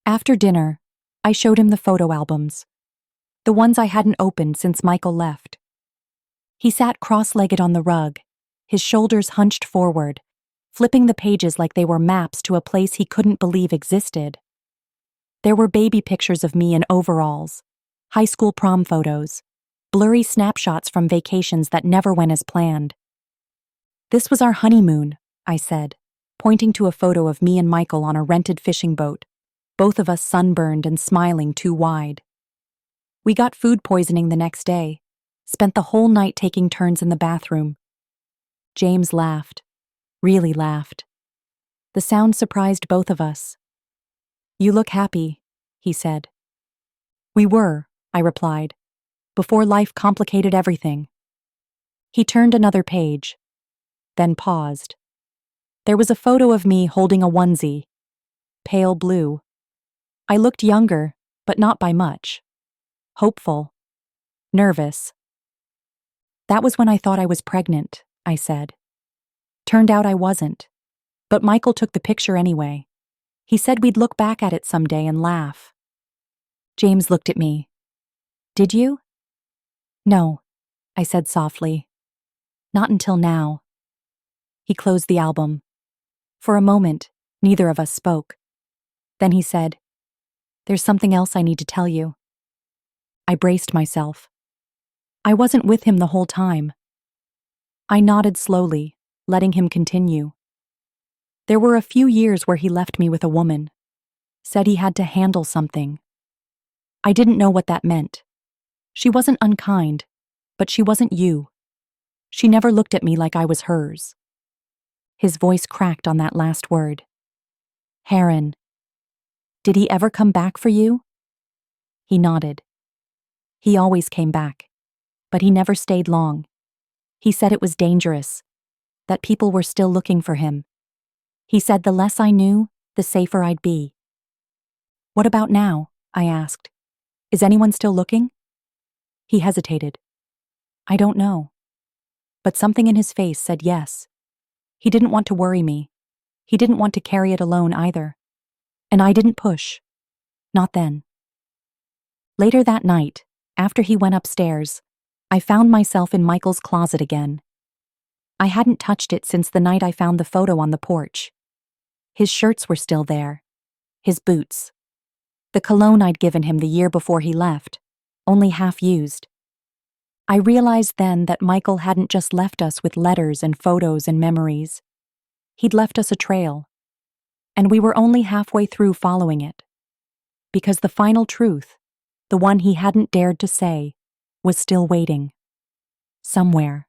After dinner, I showed him the photo albums. The ones I hadn't opened since Michael left. He sat cross-legged on the rug, his shoulders hunched forward, flipping the pages like they were maps to a place he couldn't believe existed. There were baby pictures of me in overalls, high school prom photos, blurry snapshots from vacations that never went as planned. "This was our honeymoon," I said, pointing to a photo of me and Michael on a rented fishing boat, both of us sunburned and smiling too wide. "We got food poisoning the next day, spent the whole night taking turns in the bathroom." James laughed, really laughed. The sound surprised both of us. "You look happy," he said. "We were," I replied, "before life complicated everything." He turned another page, then paused. There was a photo of me holding a onesie, pale blue. I looked younger, but not by much. Hopeful. Nervous. "That was when I thought I was pregnant," I said. "Turned out I wasn't. But Michael took the picture anyway. He said we'd look back at it someday and laugh." James looked at me. "Did you?" "No," I said softly. "Not until now." He closed the album. For a moment, neither of us spoke. Then he said, "There's something else I need to tell you." I braced myself. I wasn't with him the whole time. I nodded slowly, letting him continue. "There were a few years where he left me with a woman. Said he had to handle something. I didn't know what that meant. She wasn't unkind, but she wasn't you. She never looked at me like I was hers." His voice cracked on that last word. "Heron. Did he ever come back for you?" He nodded. "He always came back, but he never stayed long. He said it was dangerous, that people were still looking for him. He said the less I knew, the safer I'd be." "What about now?" I asked. "Is anyone still looking?" He hesitated. "I don't know." But something in his face said yes. He didn't want to worry me. He didn't want to carry it alone either. And I didn't push. Not then. Later that night, after he went upstairs, I found myself in Michael's closet again. I hadn't touched it since the night I found the photo on the porch. His shirts were still there. His boots. The cologne I'd given him the year before he left, only half used. I realized then that Michael hadn't just left us with letters and photos and memories. He'd left us a trail. And we were only halfway through following it. Because the final truth, the one he hadn't dared to say, was still waiting. Somewhere.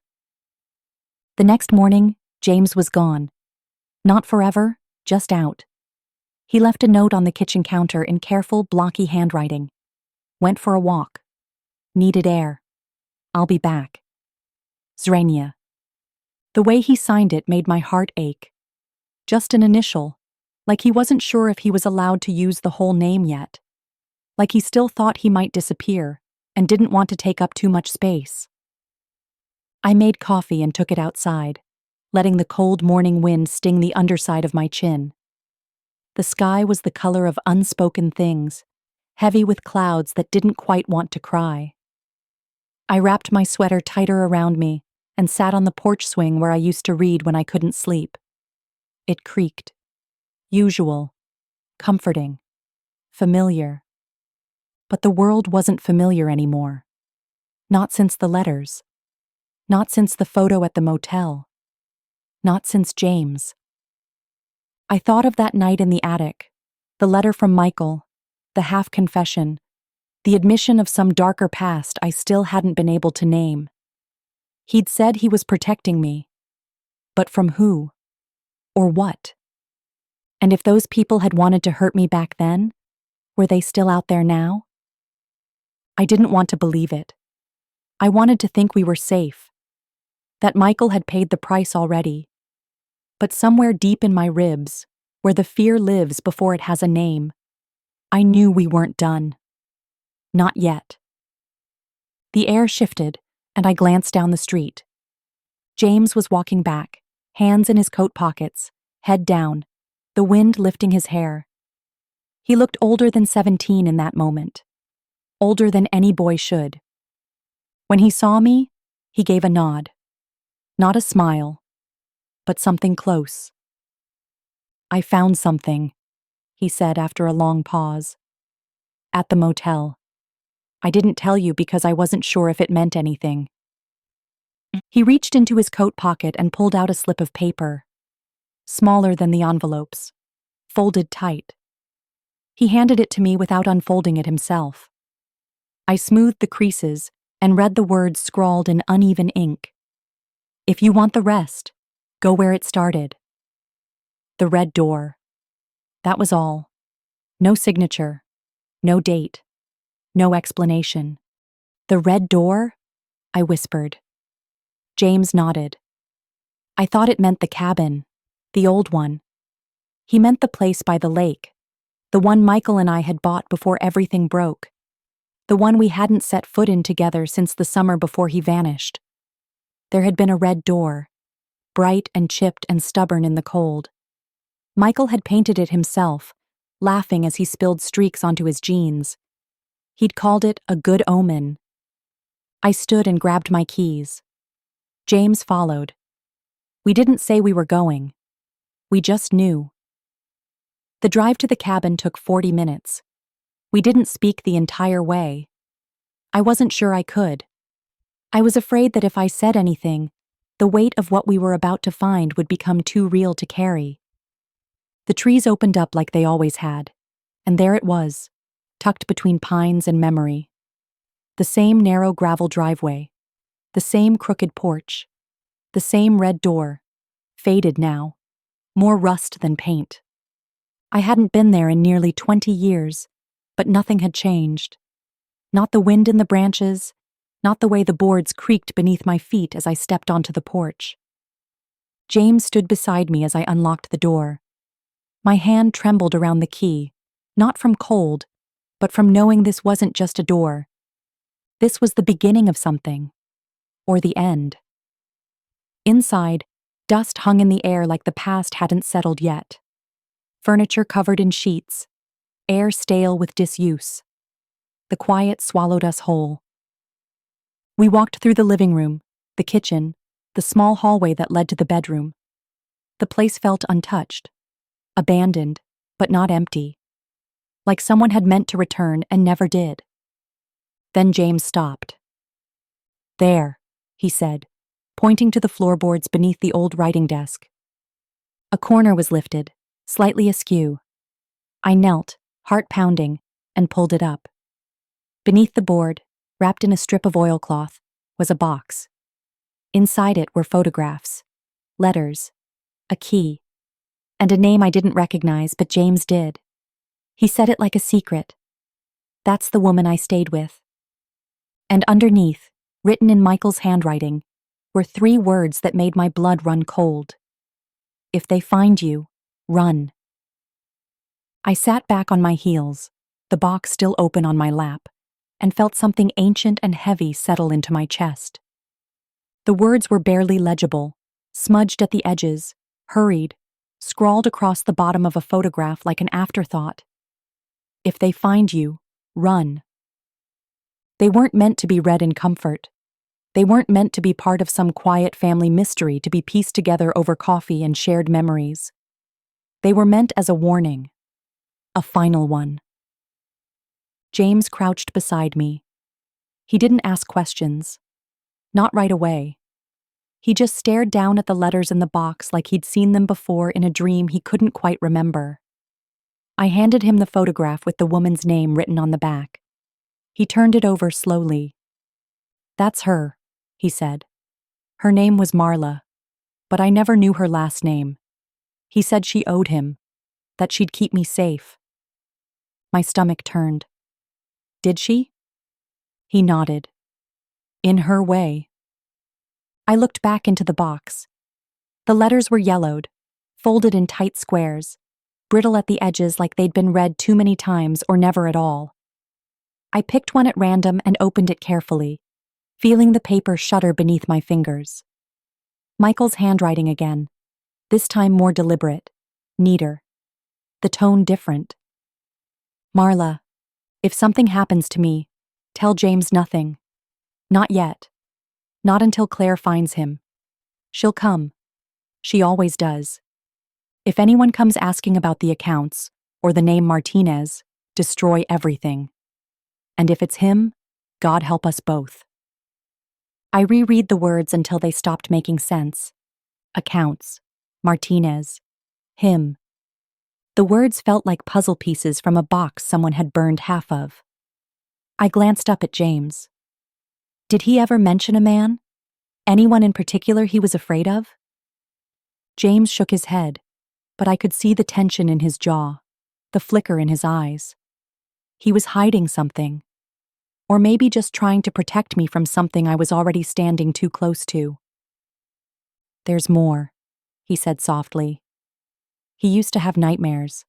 The next morning, James was gone. Not forever, just out. He left a note on the kitchen counter in careful, blocky handwriting. Went for a walk. Needed air. I'll be back. Zrania. The way he signed it made my heart ache. Just an initial, like he wasn't sure if he was allowed to use the whole name yet. Like he still thought he might disappear and didn't want to take up too much space. I made coffee and took it outside, letting the cold morning wind sting the underside of my chin. The sky was the color of unspoken things, heavy with clouds that didn't quite want to cry. I wrapped my sweater tighter around me and sat on the porch swing where I used to read when I couldn't sleep. It creaked. Usual. Comforting. Familiar. But the world wasn't familiar anymore. Not since the letters. Not since the photo at the motel. Not since James. I thought of that night in the attic, the letter from Michael, the half-confession, the admission of some darker past I still hadn't been able to name. He'd said he was protecting me. But from who? Or what? And if those people had wanted to hurt me back then, were they still out there now? I didn't want to believe it. I wanted to think we were safe, that Michael had paid the price already. But somewhere deep in my ribs, where the fear lives before it has a name, I knew we weren't done. Not yet. The air shifted, and I glanced down the street. James was walking back, hands in his coat pockets, head down, the wind lifting his hair. He looked older than 17 in that moment. Older than any boy should. When he saw me, He gave a nod. Not a smile, but something close. I found something, he said after a long pause. At the motel. I didn't tell you because I wasn't sure if it meant anything. He reached into his coat pocket and pulled out a slip of paper, smaller than the envelopes, folded tight. He handed it to me without unfolding it himself. I smoothed the creases and read the words scrawled in uneven ink. If you want the rest, go where it started. The red door. That was all. No signature. No date. No explanation. The red door? I whispered. James nodded. I thought it meant the cabin, the old one. He meant the place by the lake, the one Michael and I had bought before everything broke, the one we hadn't set foot in together since the summer before he vanished. There had been a red door, bright and chipped and stubborn in the cold. Michael had painted it himself, laughing as he spilled streaks onto his jeans. He'd called it a good omen. I stood and grabbed my keys. James followed. We didn't say we were going. We just knew. The drive to the cabin took 40 minutes. We didn't speak the entire way. I wasn't sure I could. I was afraid that if I said anything, the weight of what we were about to find would become too real to carry. The trees opened up like they always had, and there it was, tucked between pines and memory. The same narrow gravel driveway, the same crooked porch, the same red door, faded now, more rust than paint. I hadn't been there in nearly 20 years, but nothing had changed. Not the wind in the branches, not the way the boards creaked beneath my feet as I stepped onto the porch. James stood beside me as I unlocked the door. My hand trembled around the key, not from cold, but from knowing this wasn't just a door. This was the beginning of something. Or the end. Inside, dust hung in the air like the past hadn't settled yet. Furniture covered in sheets, air stale with disuse. The quiet swallowed us whole. We walked through the living room, the kitchen, the small hallway that led to the bedroom. The place felt untouched, abandoned, but not empty. Like someone had meant to return and never did. Then James stopped. There, he said, pointing to the floorboards beneath the old writing desk. A corner was lifted, slightly askew. I knelt, heart pounding, and pulled it up. Beneath the board, wrapped in a strip of oilcloth, was a box. Inside it were photographs, letters, a key, and a name I didn't recognize, but James did. He said it like a secret. That's the woman I stayed with. And underneath, written in Michael's handwriting, were 3 words that made my blood run cold. If they find you, run. I sat back on my heels, the box still open on my lap, and felt something ancient and heavy settle into my chest. The words were barely legible, smudged at the edges, hurried, scrawled across the bottom of a photograph like an afterthought. If they find you, run. They weren't meant to be read in comfort. They weren't meant to be part of some quiet family mystery to be pieced together over coffee and shared memories. They were meant as a warning. A final one. James crouched beside me. He didn't ask questions. Not right away. He just stared down at the letters in the box like he'd seen them before in a dream he couldn't quite remember. I handed him the photograph with the woman's name written on the back. He turned it over slowly. That's her, he said. Her name was Marla, but I never knew her last name. He said she owed him, that she'd keep me safe. My stomach turned. Did she? He nodded. In her way. I looked back into the box. The letters were yellowed, folded in tight squares, brittle at the edges like they'd been read too many times or never at all. I picked one at random and opened it carefully, feeling the paper shudder beneath my fingers. Michael's handwriting again, this time more deliberate, neater. The tone different. Marla, if something happens to me, tell James nothing. Not yet. Not until Claire finds him. She'll come. She always does. If anyone comes asking about the accounts, or the name Martinez, destroy everything. And if it's him, God help us both. I reread the words until they stopped making sense. Accounts, Martinez, him. The words felt like puzzle pieces from a box someone had burned half of. I glanced up at James. Did he ever mention a man? Anyone in particular he was afraid of? James shook his head, but I could see the tension in his jaw, the flicker in his eyes. He was hiding something. Or maybe just trying to protect me from something I was already standing too close to. There's more, he said softly. He used to have nightmares,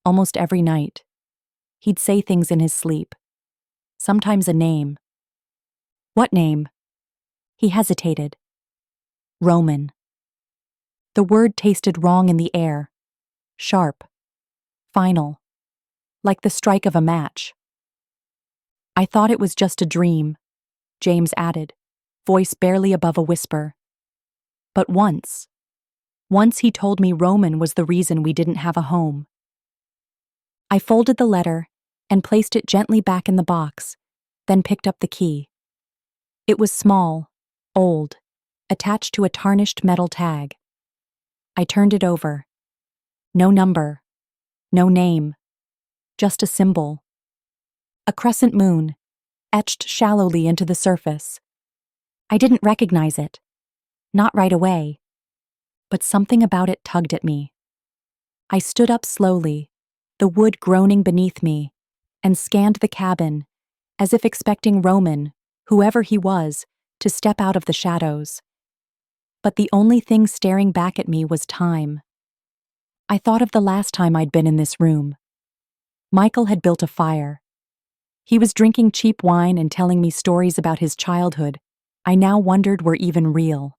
almost every night. He'd say things in his sleep. Sometimes a name. What name? He hesitated. Roman. The word tasted wrong in the air. Sharp. Final. Like the strike of a match. I thought it was just a dream, James added, voice barely above a whisper. But once he told me Roman was the reason we didn't have a home. I folded the letter and placed it gently back in the box, then picked up the key. It was small, old, attached to a tarnished metal tag. I turned it over. No number, no name, just a symbol. A crescent moon, etched shallowly into the surface. I didn't recognize it. Not right away. But something about it tugged at me. I stood up slowly, the wood groaning beneath me, and scanned the cabin, as if expecting Roman, whoever he was, to step out of the shadows. But the only thing staring back at me was time. I thought of the last time I'd been in this room. Michael had built a fire. He was drinking cheap wine and telling me stories about his childhood I now wondered were even real.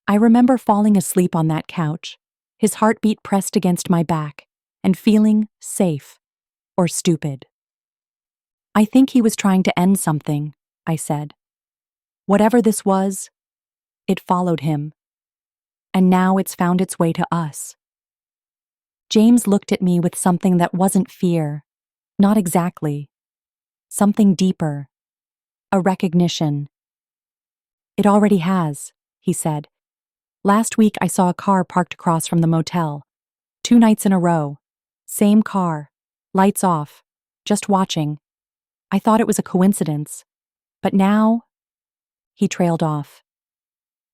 I remember falling asleep on that couch, his heartbeat pressed against my back, and feeling safe or stupid. I think he was trying to end something, I said. Whatever this was, it followed him. And now it's found its way to us. James looked at me with something that wasn't fear, not exactly. Something deeper. A recognition. It already has, he said. Last week I saw a car parked across from the motel. 2 nights in a row. Same car. Lights off. Just watching. I thought it was a coincidence. But now... He trailed off.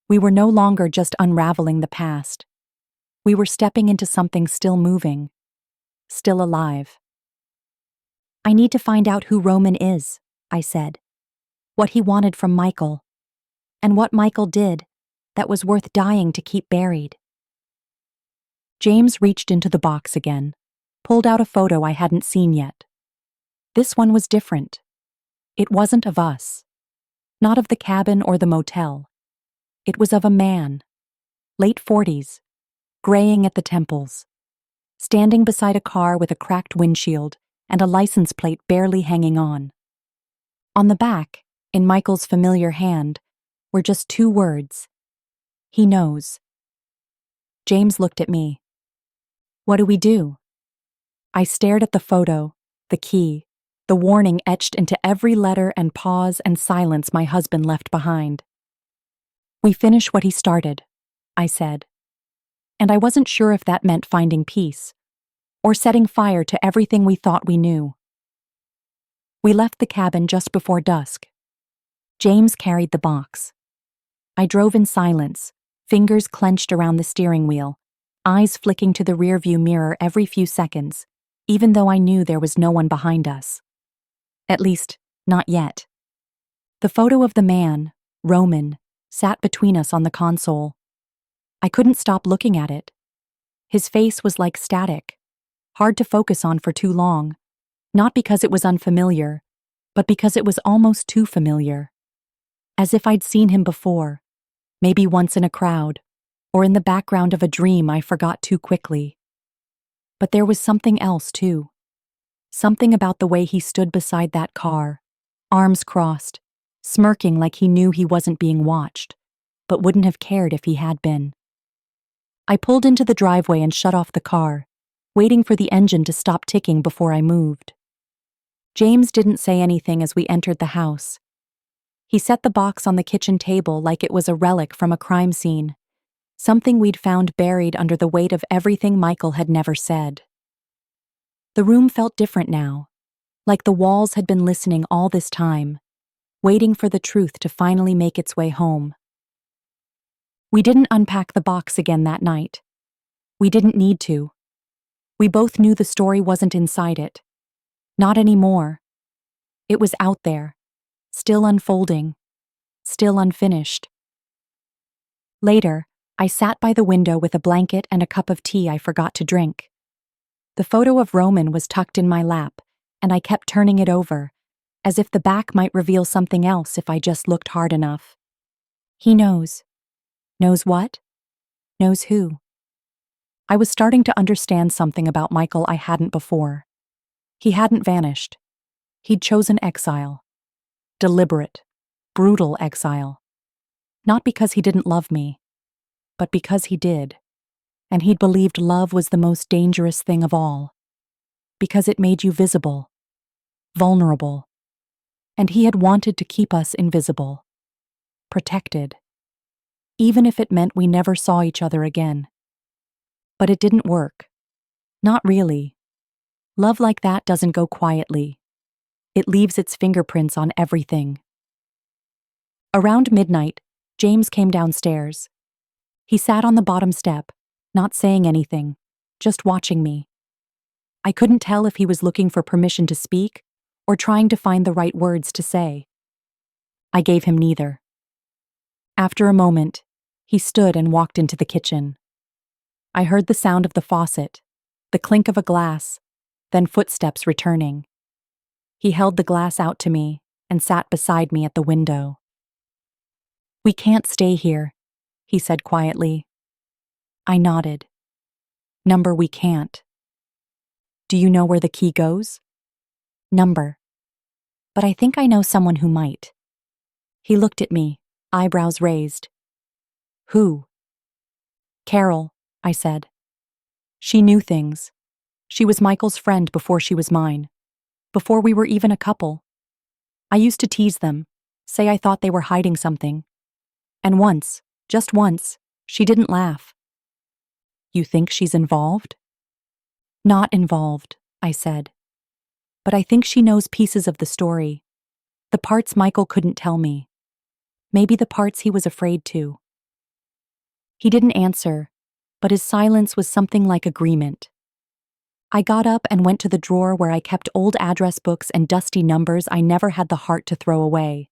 We were no longer just unraveling the past. We were stepping into something still moving. Still alive. I need to find out who Roman is, I said. What he wanted from Michael. And what Michael did that was worth dying to keep buried. James reached into the box again, pulled out a photo I hadn't seen yet. This one was different. It wasn't of us. Not of the cabin or the motel. It was of a man, late 40s, graying at the temples, standing beside a car with a cracked windshield and a license plate barely hanging on. On the back, in Michael's familiar hand, were just 2 words. He knows. James looked at me. What do we do? I stared at the photo, the key, the warning etched into every letter and pause and silence my husband left behind. We finish what he started, I said. And I wasn't sure if that meant finding peace, or setting fire to everything we thought we knew. We left the cabin just before dusk. James carried the box. I drove in silence, fingers clenched around the steering wheel, eyes flicking to the rearview mirror every few seconds, even though I knew there was no one behind us. At least, not yet. The photo of the man, Roman, sat between us on the console. I couldn't stop looking at it. His face was like static, hard to focus on for too long, not because it was unfamiliar, but because it was almost too familiar. As if I'd seen him before, maybe once in a crowd, or in the background of a dream I forgot too quickly. But there was something else, too. Something about the way he stood beside that car, arms crossed, smirking like he knew he wasn't being watched, but wouldn't have cared if he had been. I pulled into the driveway and shut off the car, waiting for the engine to stop ticking before I moved. James didn't say anything as we entered the house. He set the box on the kitchen table like it was a relic from a crime scene, something we'd found buried under the weight of everything Michael had never said. The room felt different now, like the walls had been listening all this time, waiting for the truth to finally make its way home. We didn't unpack the box again that night. We didn't need to. We both knew the story wasn't inside it. Not anymore. It was out there, still unfolding, still unfinished. Later, I sat by the window with a blanket and a cup of tea I forgot to drink. The photo of Roman was tucked in my lap, and I kept turning it over, as if the back might reveal something else if I just looked hard enough. He knows. Knows what? Knows who. I was starting to understand something about Michael I hadn't before. He hadn't vanished. He'd chosen exile. Deliberate, brutal exile. Not because he didn't love me, but because he did. And he'd believed love was the most dangerous thing of all. Because it made you visible, vulnerable. And he had wanted to keep us invisible, protected. Even if it meant we never saw each other again. But it didn't work. Not really. Love like that doesn't go quietly. It leaves its fingerprints on everything. Around midnight, James came downstairs. He sat on the bottom step, not saying anything, just watching me. I couldn't tell if he was looking for permission to speak or trying to find the right words to say. I gave him neither. After a moment, he stood and walked into the kitchen. I heard the sound of the faucet, the clink of a glass, then footsteps returning. He held the glass out to me and sat beside me at the window. "We can't stay here," he said quietly. I nodded. "Number, we can't." "Do you know where the key goes?" "Number. But I think I know someone who might." He looked at me, eyebrows raised. "Who?" "Carol," I said. "She knew things. She was Michael's friend before she was mine. Before we were even a couple. I used to tease them, say I thought they were hiding something. And once, just once, she didn't laugh." "You think she's involved?" "Not involved," I said. "But I think she knows pieces of the story. The parts Michael couldn't tell me. Maybe the parts he was afraid to." He didn't answer, but his silence was something like agreement. I got up and went to the drawer where I kept old address books and dusty numbers I never had the heart to throw away.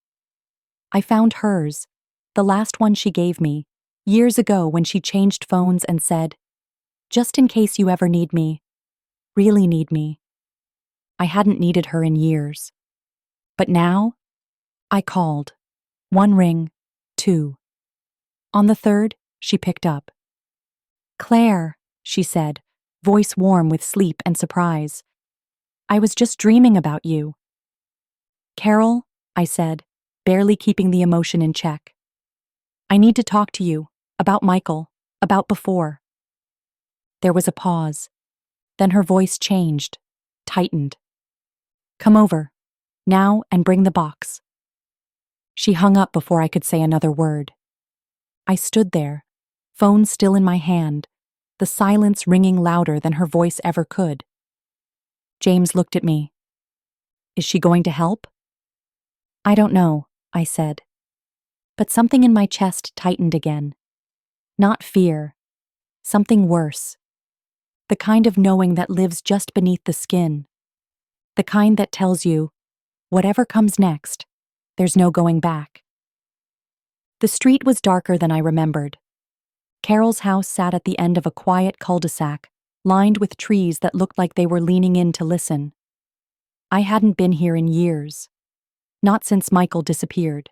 I found hers, the last one she gave me, years ago when she changed phones and said, "Just in case you ever need me, really need me." I hadn't needed her in years. But now, I called. One ring, two. On the third, she picked up. "Claire," she said, voice warm with sleep and surprise. "I was just dreaming about you." "Carol," I said, barely keeping the emotion in check. "I need to talk to you, about Michael, about before." There was a pause. Then her voice changed, tightened. "Come over, now, and bring the box." She hung up before I could say another word. I stood there, phone still in my hand, the silence ringing louder than her voice ever could. James looked at me. "Is she going to help?" "I don't know," I said. But something in my chest tightened again. Not fear. Something worse. The kind of knowing that lives just beneath the skin. The kind that tells you, whatever comes next, there's no going back. The street was darker than I remembered. Carol's house sat at the end of a quiet cul-de-sac, lined with trees that looked like they were leaning in to listen. I hadn't been here in years. Not since Michael disappeared.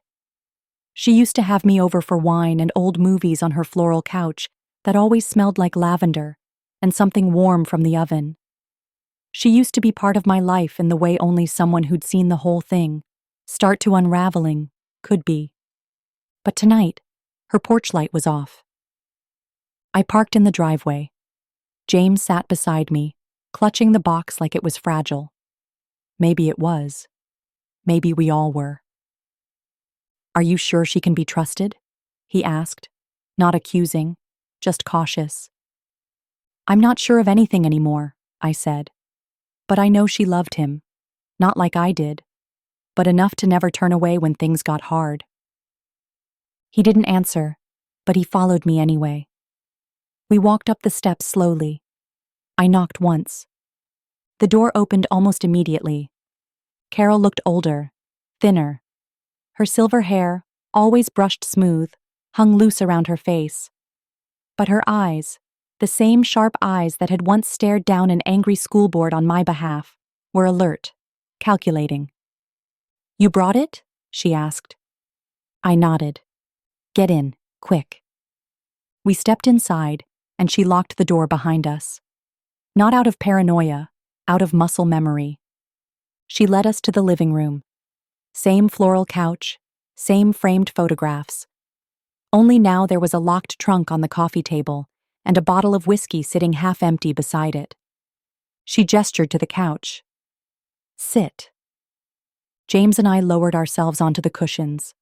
She used to have me over for wine and old movies on her floral couch that always smelled like lavender and something warm from the oven. She used to be part of my life in the way only someone who'd seen the whole thing, start to unraveling, Could be. But tonight, her porch light was off. I parked in the driveway. James sat beside me, clutching the box like it was fragile. Maybe it was. Maybe we all were. Are you sure she can be trusted? He asked, not accusing, just cautious. I'm not sure of anything anymore, I said. But I know she loved him. Not like I did, but enough to never turn away when things got hard. He didn't answer, but he followed me anyway. We walked up the steps slowly. I knocked once. The door opened almost immediately. Carol looked older, thinner. Her silver hair, always brushed smooth, hung loose around her face. But her eyes, the same sharp eyes that had once stared down an angry school board on my behalf, were alert, calculating. You brought it? She asked. I nodded. Get in, quick. We stepped inside, and she locked the door behind us. Not out of paranoia, out of muscle memory. She led us to the living room. Same floral couch, same framed photographs. Only now there was a locked trunk on the coffee table and a bottle of whiskey sitting half empty beside it. She gestured to the couch. Sit. James and I lowered ourselves onto the cushions.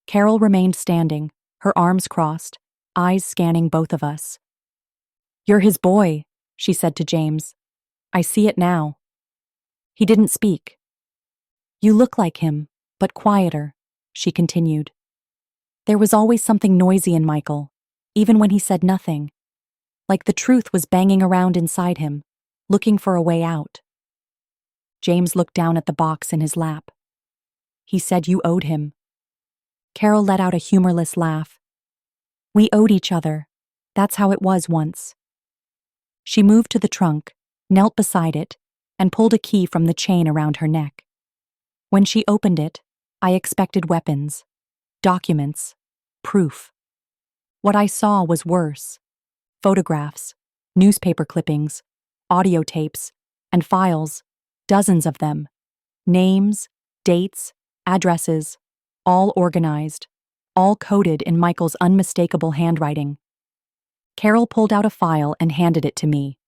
Carol remained standing, her arms crossed, eyes scanning both of us. You're his boy, she said to James. I see it now. He didn't speak. You look like him, but quieter, she continued. There was always something noisy in Michael, even when he said nothing. Like the truth was banging around inside him, looking for a way out. James looked down at the box in his lap. He said you owed him. Carol let out a humorless laugh. We owed each other. That's how it was once. She moved to the trunk, knelt beside it, and pulled a key from the chain around her neck. When she opened it, I expected weapons, documents, proof. What I saw was worse. Photographs, newspaper clippings, audio tapes, and files, dozens of them. Names, dates, addresses, all organized, all coded in Michael's unmistakable handwriting. Carol pulled out a file and handed it to me.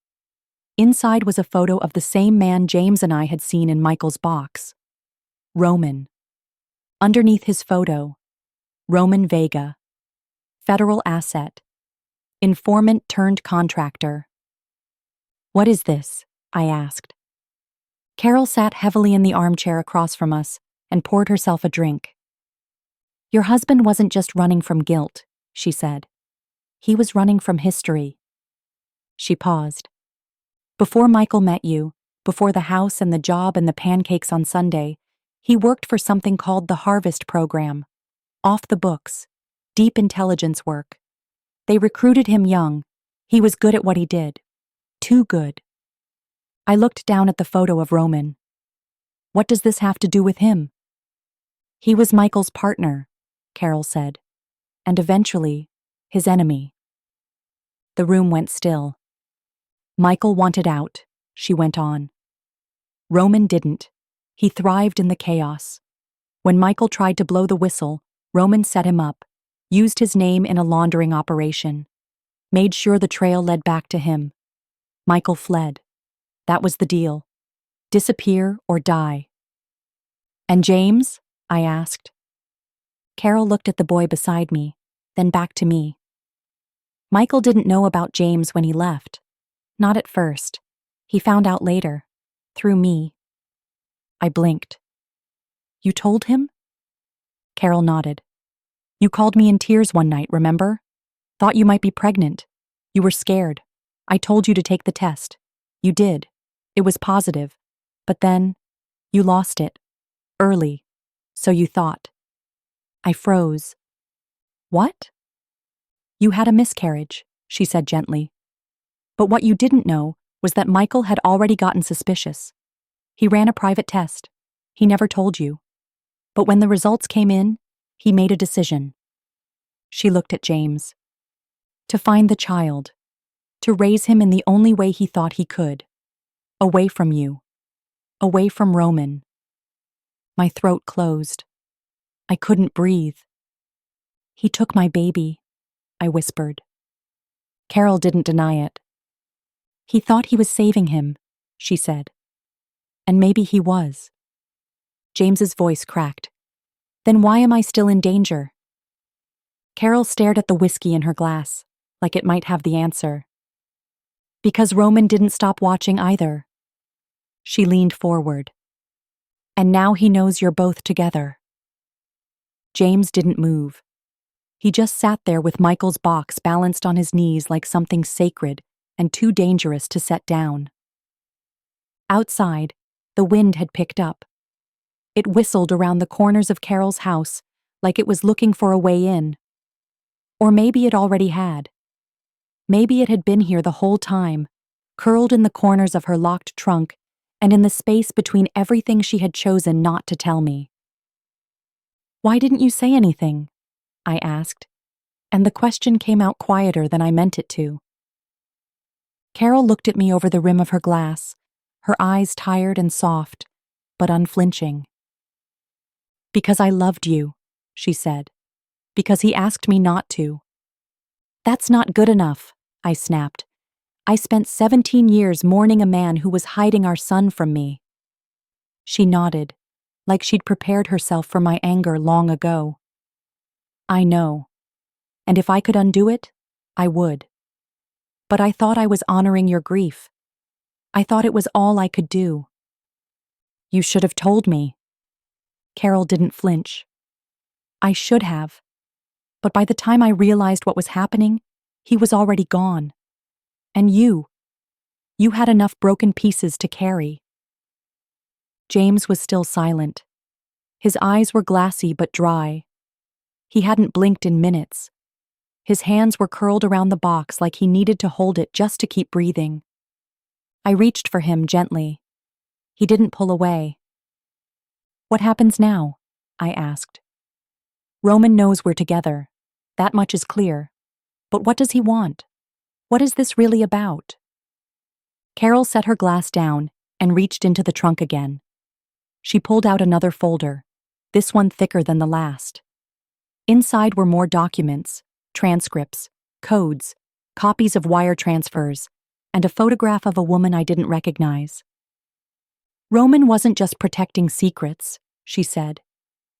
Inside was a photo of the same man James and I had seen in Michael's box. Roman. Underneath his photo, Roman Vega. Federal asset. Informant turned contractor. What is this? I asked. Carol sat heavily in the armchair across from us and poured herself a drink. Your husband wasn't just running from guilt, she said. He was running from history. She paused. Before Michael met you, before the house and the job and the pancakes on Sunday, he worked for something called the Harvest Program. Off the books. Deep intelligence work. They recruited him young. He was good at what he did. Too good. I looked down at the photo of Roman. What does this have to do with him? He was Michael's partner, Carol said, and eventually, his enemy. The room went still. Michael wanted out, she went on. Roman didn't. He thrived in the chaos. When Michael tried to blow the whistle, Roman set him up, used his name in a laundering operation, made sure the trail led back to him. Michael fled. That was the deal. Disappear or die. And James? I asked. Carol looked at the boy beside me, then back to me. Michael didn't know about James when he left. Not at first. He found out later. Through me. I blinked. You told him? Carol nodded. You called me in tears one night, remember? Thought you might be pregnant. You were scared. I told you to take the test. You did. It was positive. But then, you lost it. Early. So you thought. I froze. What? You had a miscarriage, she said gently. But what you didn't know was that Michael had already gotten suspicious. He ran a private test. He never told you. But when the results came in, he made a decision. She looked at James. To find the child. To raise him in the only way he thought he could. Away from you. Away from Roman. My throat closed. I couldn't breathe. He took my baby, I whispered. Carol didn't deny it. He thought he was saving him, she said. And maybe he was. James's voice cracked. Then why am I still in danger? Carol stared at the whiskey in her glass, like it might have the answer. Because Roman didn't stop watching either. She leaned forward. And now he knows you're both together. James didn't move. He just sat there with Michael's box balanced on his knees like something sacred and too dangerous to set down. Outside, the wind had picked up. It whistled around the corners of Carol's house like it was looking for a way in. Or maybe it already had. Maybe it had been here the whole time, curled in the corners of her locked trunk and in the space between everything she had chosen not to tell me. Why didn't you say anything? I asked, and the question came out quieter than I meant it to. Carol looked at me over the rim of her glass, her eyes tired and soft, but unflinching. Because I loved you, she said. Because he asked me not to. That's not good enough, I snapped. I spent 17 years mourning a man who was hiding our son from me. She nodded, like she'd prepared herself for my anger long ago. I know. And if I could undo it, I would. But I thought I was honoring your grief. I thought it was all I could do. You should have told me. Carol didn't flinch. I should have. But by the time I realized what was happening, he was already gone. And you had enough broken pieces to carry. James was still silent. His eyes were glassy but dry. He hadn't blinked in minutes. His hands were curled around the box like he needed to hold it just to keep breathing. I reached for him gently. He didn't pull away. What happens now? I asked. Roman knows we're together. That much is clear. But what does he want? What is this really about? Carol set her glass down and reached into the trunk again. She pulled out another folder, this one thicker than the last. Inside were more documents, transcripts, codes, copies of wire transfers, and a photograph of a woman I didn't recognize. Roman wasn't just protecting secrets, she said.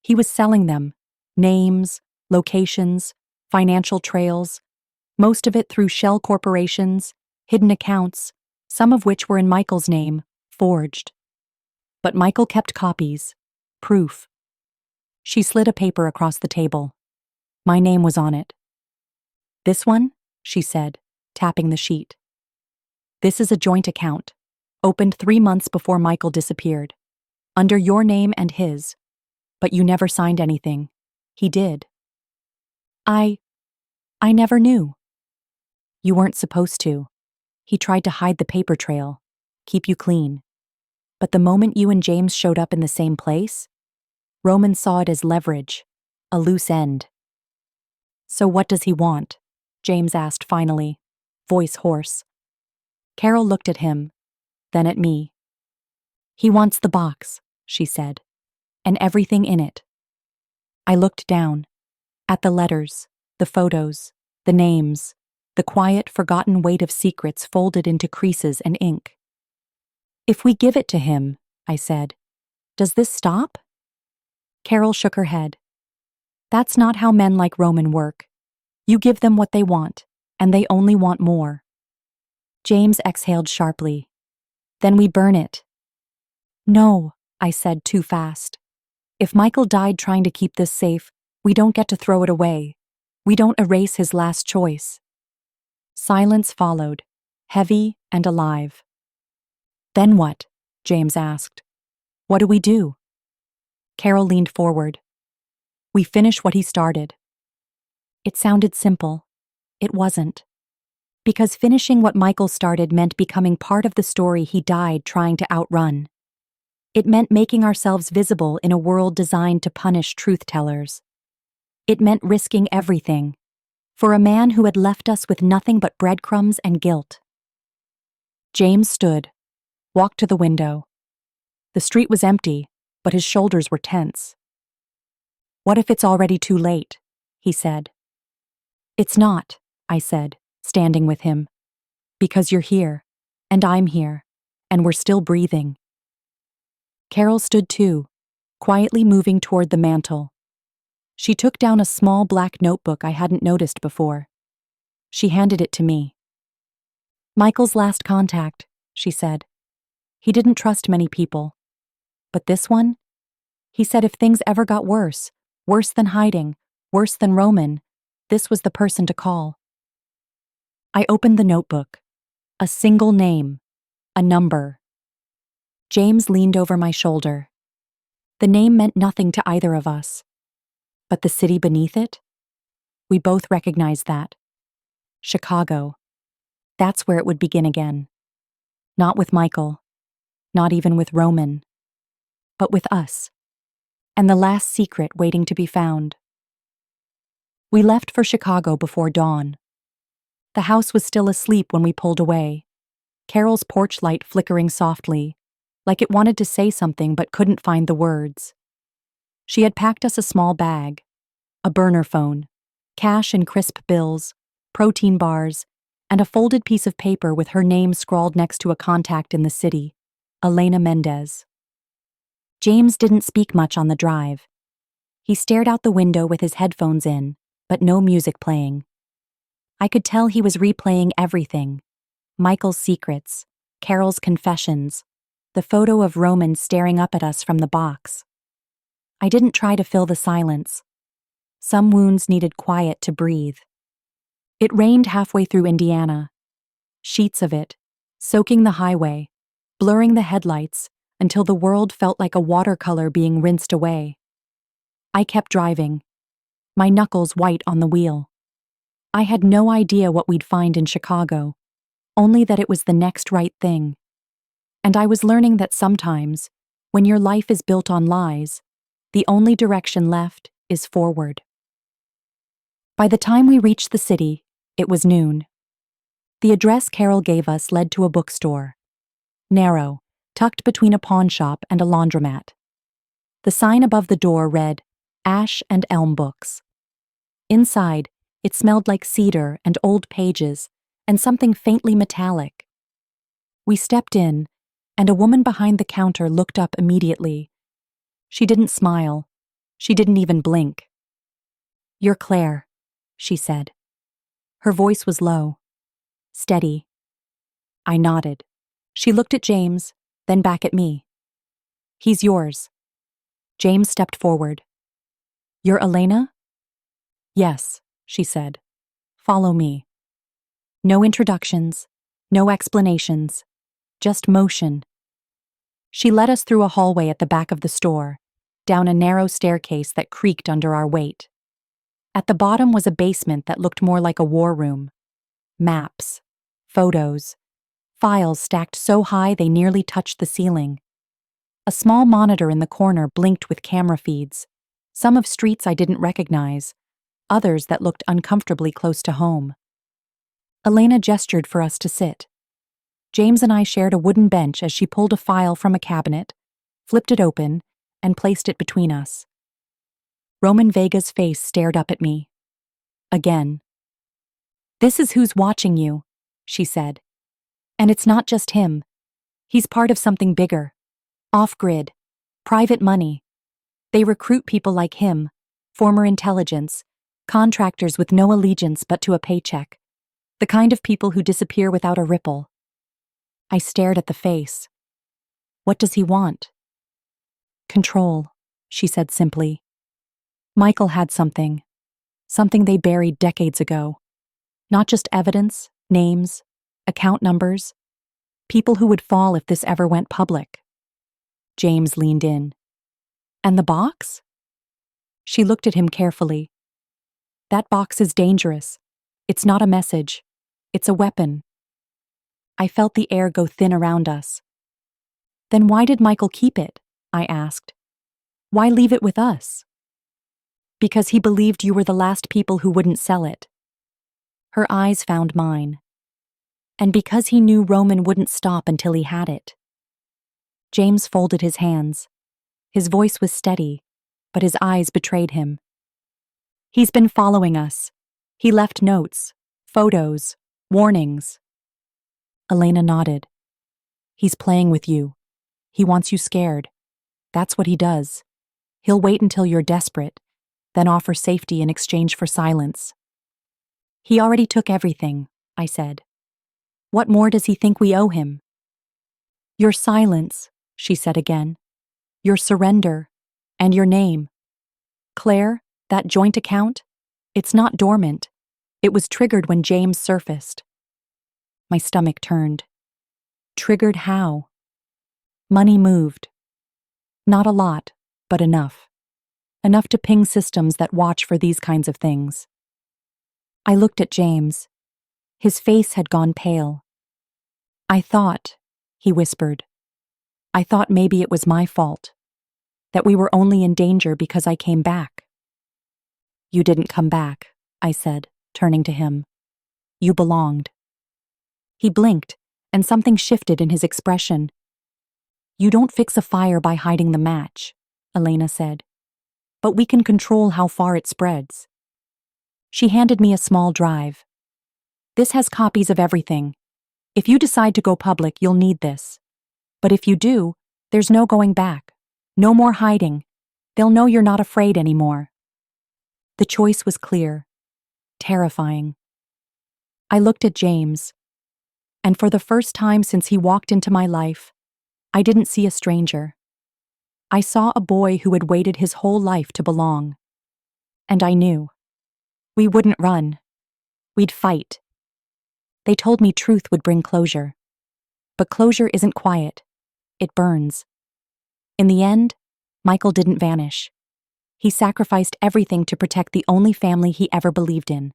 He was selling them, names, locations, financial trails, most of it through shell corporations, hidden accounts, some of which were in Michael's name, forged. But Michael kept copies, proof. She slid a paper across the table. My name was on it. This one? She said, tapping the sheet. This is a joint account, opened 3 months before Michael disappeared, under your name and his. But you never signed anything. He did. I never knew. You weren't supposed to. He tried to hide the paper trail, keep you clean. But the moment you and James showed up in the same place, Roman saw it as leverage, a loose end. So what does he want? James asked finally, voice hoarse. Carol looked at him, then at me. He wants the box, she said, and everything in it. I looked down, at the letters, the photos, the names, the quiet, forgotten weight of secrets folded into creases and ink. If we give it to him, I said, does this stop? Carol shook her head. That's not how men like Roman work. You give them what they want, and they only want more. James exhaled sharply. Then we burn it. No, I said too fast. If Michael died trying to keep this safe, we don't get to throw it away. We don't erase his last choice. Silence followed, heavy and alive. Then what? James asked. What do we do? Carol leaned forward. We finish what he started. It sounded simple. It wasn't. Because finishing what Michael started meant becoming part of the story he died trying to outrun. It meant making ourselves visible in a world designed to punish truth-tellers. It meant risking everything, for a man who had left us with nothing but breadcrumbs and guilt. James stood, walked to the window. The street was empty, but his shoulders were tense. What if it's already too late? He said. It's not, I said, standing with him. Because you're here, and I'm here, and we're still breathing. Carol stood too, quietly moving toward the mantel. She took down a small black notebook I hadn't noticed before. She handed it to me. Michael's last contact, she said. He didn't trust many people. But this one? He said if things ever got worse than hiding, worse than Roman, this was the person to call. I opened the notebook. A single name. A number. James leaned over my shoulder. The name meant nothing to either of us. But the city beneath it? We both recognized that. Chicago. That's where it would begin again. Not with Michael. Not even with Roman. But with us. And the last secret waiting to be found. We left for Chicago before dawn. The house was still asleep when we pulled away, Carol's porch light flickering softly, like it wanted to say something but couldn't find the words. She had packed us a small bag, a burner phone, cash and crisp bills, protein bars, and a folded piece of paper with her name scrawled next to a contact in the city, Elena Mendez. James didn't speak much on the drive. He stared out the window with his headphones in, but no music playing. I could tell he was replaying everything. Michael's secrets, Carol's confessions, the photo of Roman staring up at us from the box. I didn't try to fill the silence. Some wounds needed quiet to breathe. It rained halfway through Indiana. Sheets of it, soaking the highway, blurring the headlights until the world felt like a watercolor being rinsed away. I kept driving, my knuckles white on the wheel. I had no idea what we'd find in Chicago, only that it was the next right thing. And I was learning that sometimes, when your life is built on lies, the only direction left is forward. By the time we reached the city, it was noon. The address Carol gave us led to a bookstore. Narrow, tucked between a pawn shop and a laundromat. The sign above the door read, Ash and Elm Books. Inside, it smelled like cedar and old pages and something faintly metallic. We stepped in, and a woman behind the counter looked up immediately. She didn't smile. She didn't even blink. "You're Claire," she said. Her voice was low, steady. I nodded. She looked at James, then back at me. "He's yours." James stepped forward. "You're Elena?" "Yes," she said. "Follow me." No introductions, no explanations, just motion. She led us through a hallway at the back of the store, down a narrow staircase that creaked under our weight. At the bottom was a basement that looked more like a war room. Maps, photos, files stacked so high they nearly touched the ceiling. A small monitor in the corner blinked with camera feeds, some of streets I didn't recognize, others that looked uncomfortably close to home. Elena gestured for us to sit. James and I shared a wooden bench as she pulled a file from a cabinet, flipped it open, and placed it between us. Roman Vega's face stared up at me. Again. "This is who's watching you," she said. "And it's not just him. He's part of something bigger. Off-grid. Private money. They recruit people like him, former intelligence, contractors with no allegiance but to a paycheck. The kind of people who disappear without a ripple." I stared at the face. "What does he want?" "Control," she said simply. "Michael had something they buried decades ago. Not just evidence, names, account numbers, people who would fall if this ever went public." James leaned in. "And the box?" She looked at him carefully. "That box is dangerous. It's not a message. It's a weapon." I felt the air go thin around us. "Then why did Michael keep it?" I asked. "Why leave it with us?" "Because he believed you were the last people who wouldn't sell it." Her eyes found mine. "And because he knew Roman wouldn't stop until he had it." James folded his hands. His voice was steady, but his eyes betrayed him. He's been following us. He left notes, photos, warnings. Elena nodded. He's playing with you. He wants you scared. That's what he does. He'll wait until you're desperate, then offer safety in exchange for silence. He already took everything, I said. What more does he think we owe him? Your silence, she said again. Your surrender, and your name. Claire, that joint account? It's not dormant. It was triggered when James surfaced. My stomach turned. Triggered how? Money moved. Not a lot, but enough. Enough to ping systems that watch for these kinds of things. I looked at James. His face had gone pale. I thought, he whispered. I thought maybe it was my fault. That we were only in danger because I came back. You didn't come back, I said, turning to him. You belonged. He blinked, and something shifted in his expression. You don't fix a fire by hiding the match, Elena said. But we can control how far it spreads. She handed me a small drive. This has copies of everything. If you decide to go public, you'll need this. But if you do, there's no going back. No more hiding. They'll know you're not afraid anymore. The choice was clear. Terrifying. I looked at James. And for the first time since he walked into my life, I didn't see a stranger. I saw a boy who had waited his whole life to belong. And I knew. We wouldn't run. We'd fight. They told me truth would bring closure. But closure isn't quiet. It burns. In the end, Michael didn't vanish. He sacrificed everything to protect the only family he ever believed in.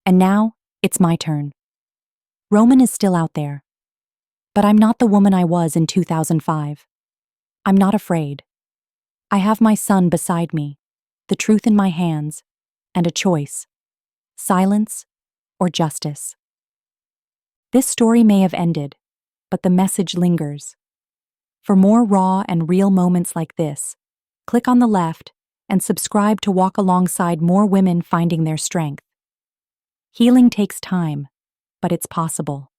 And now, it's my turn. Roman is still out there. But I'm not the woman I was in 2005. I'm not afraid. I have my son beside me, the truth in my hands, and a choice: silence or justice. This story may have ended, but the message lingers. For more raw and real moments like this, click on the left and subscribe to walk alongside more women finding their strength. Healing takes time, but it's possible.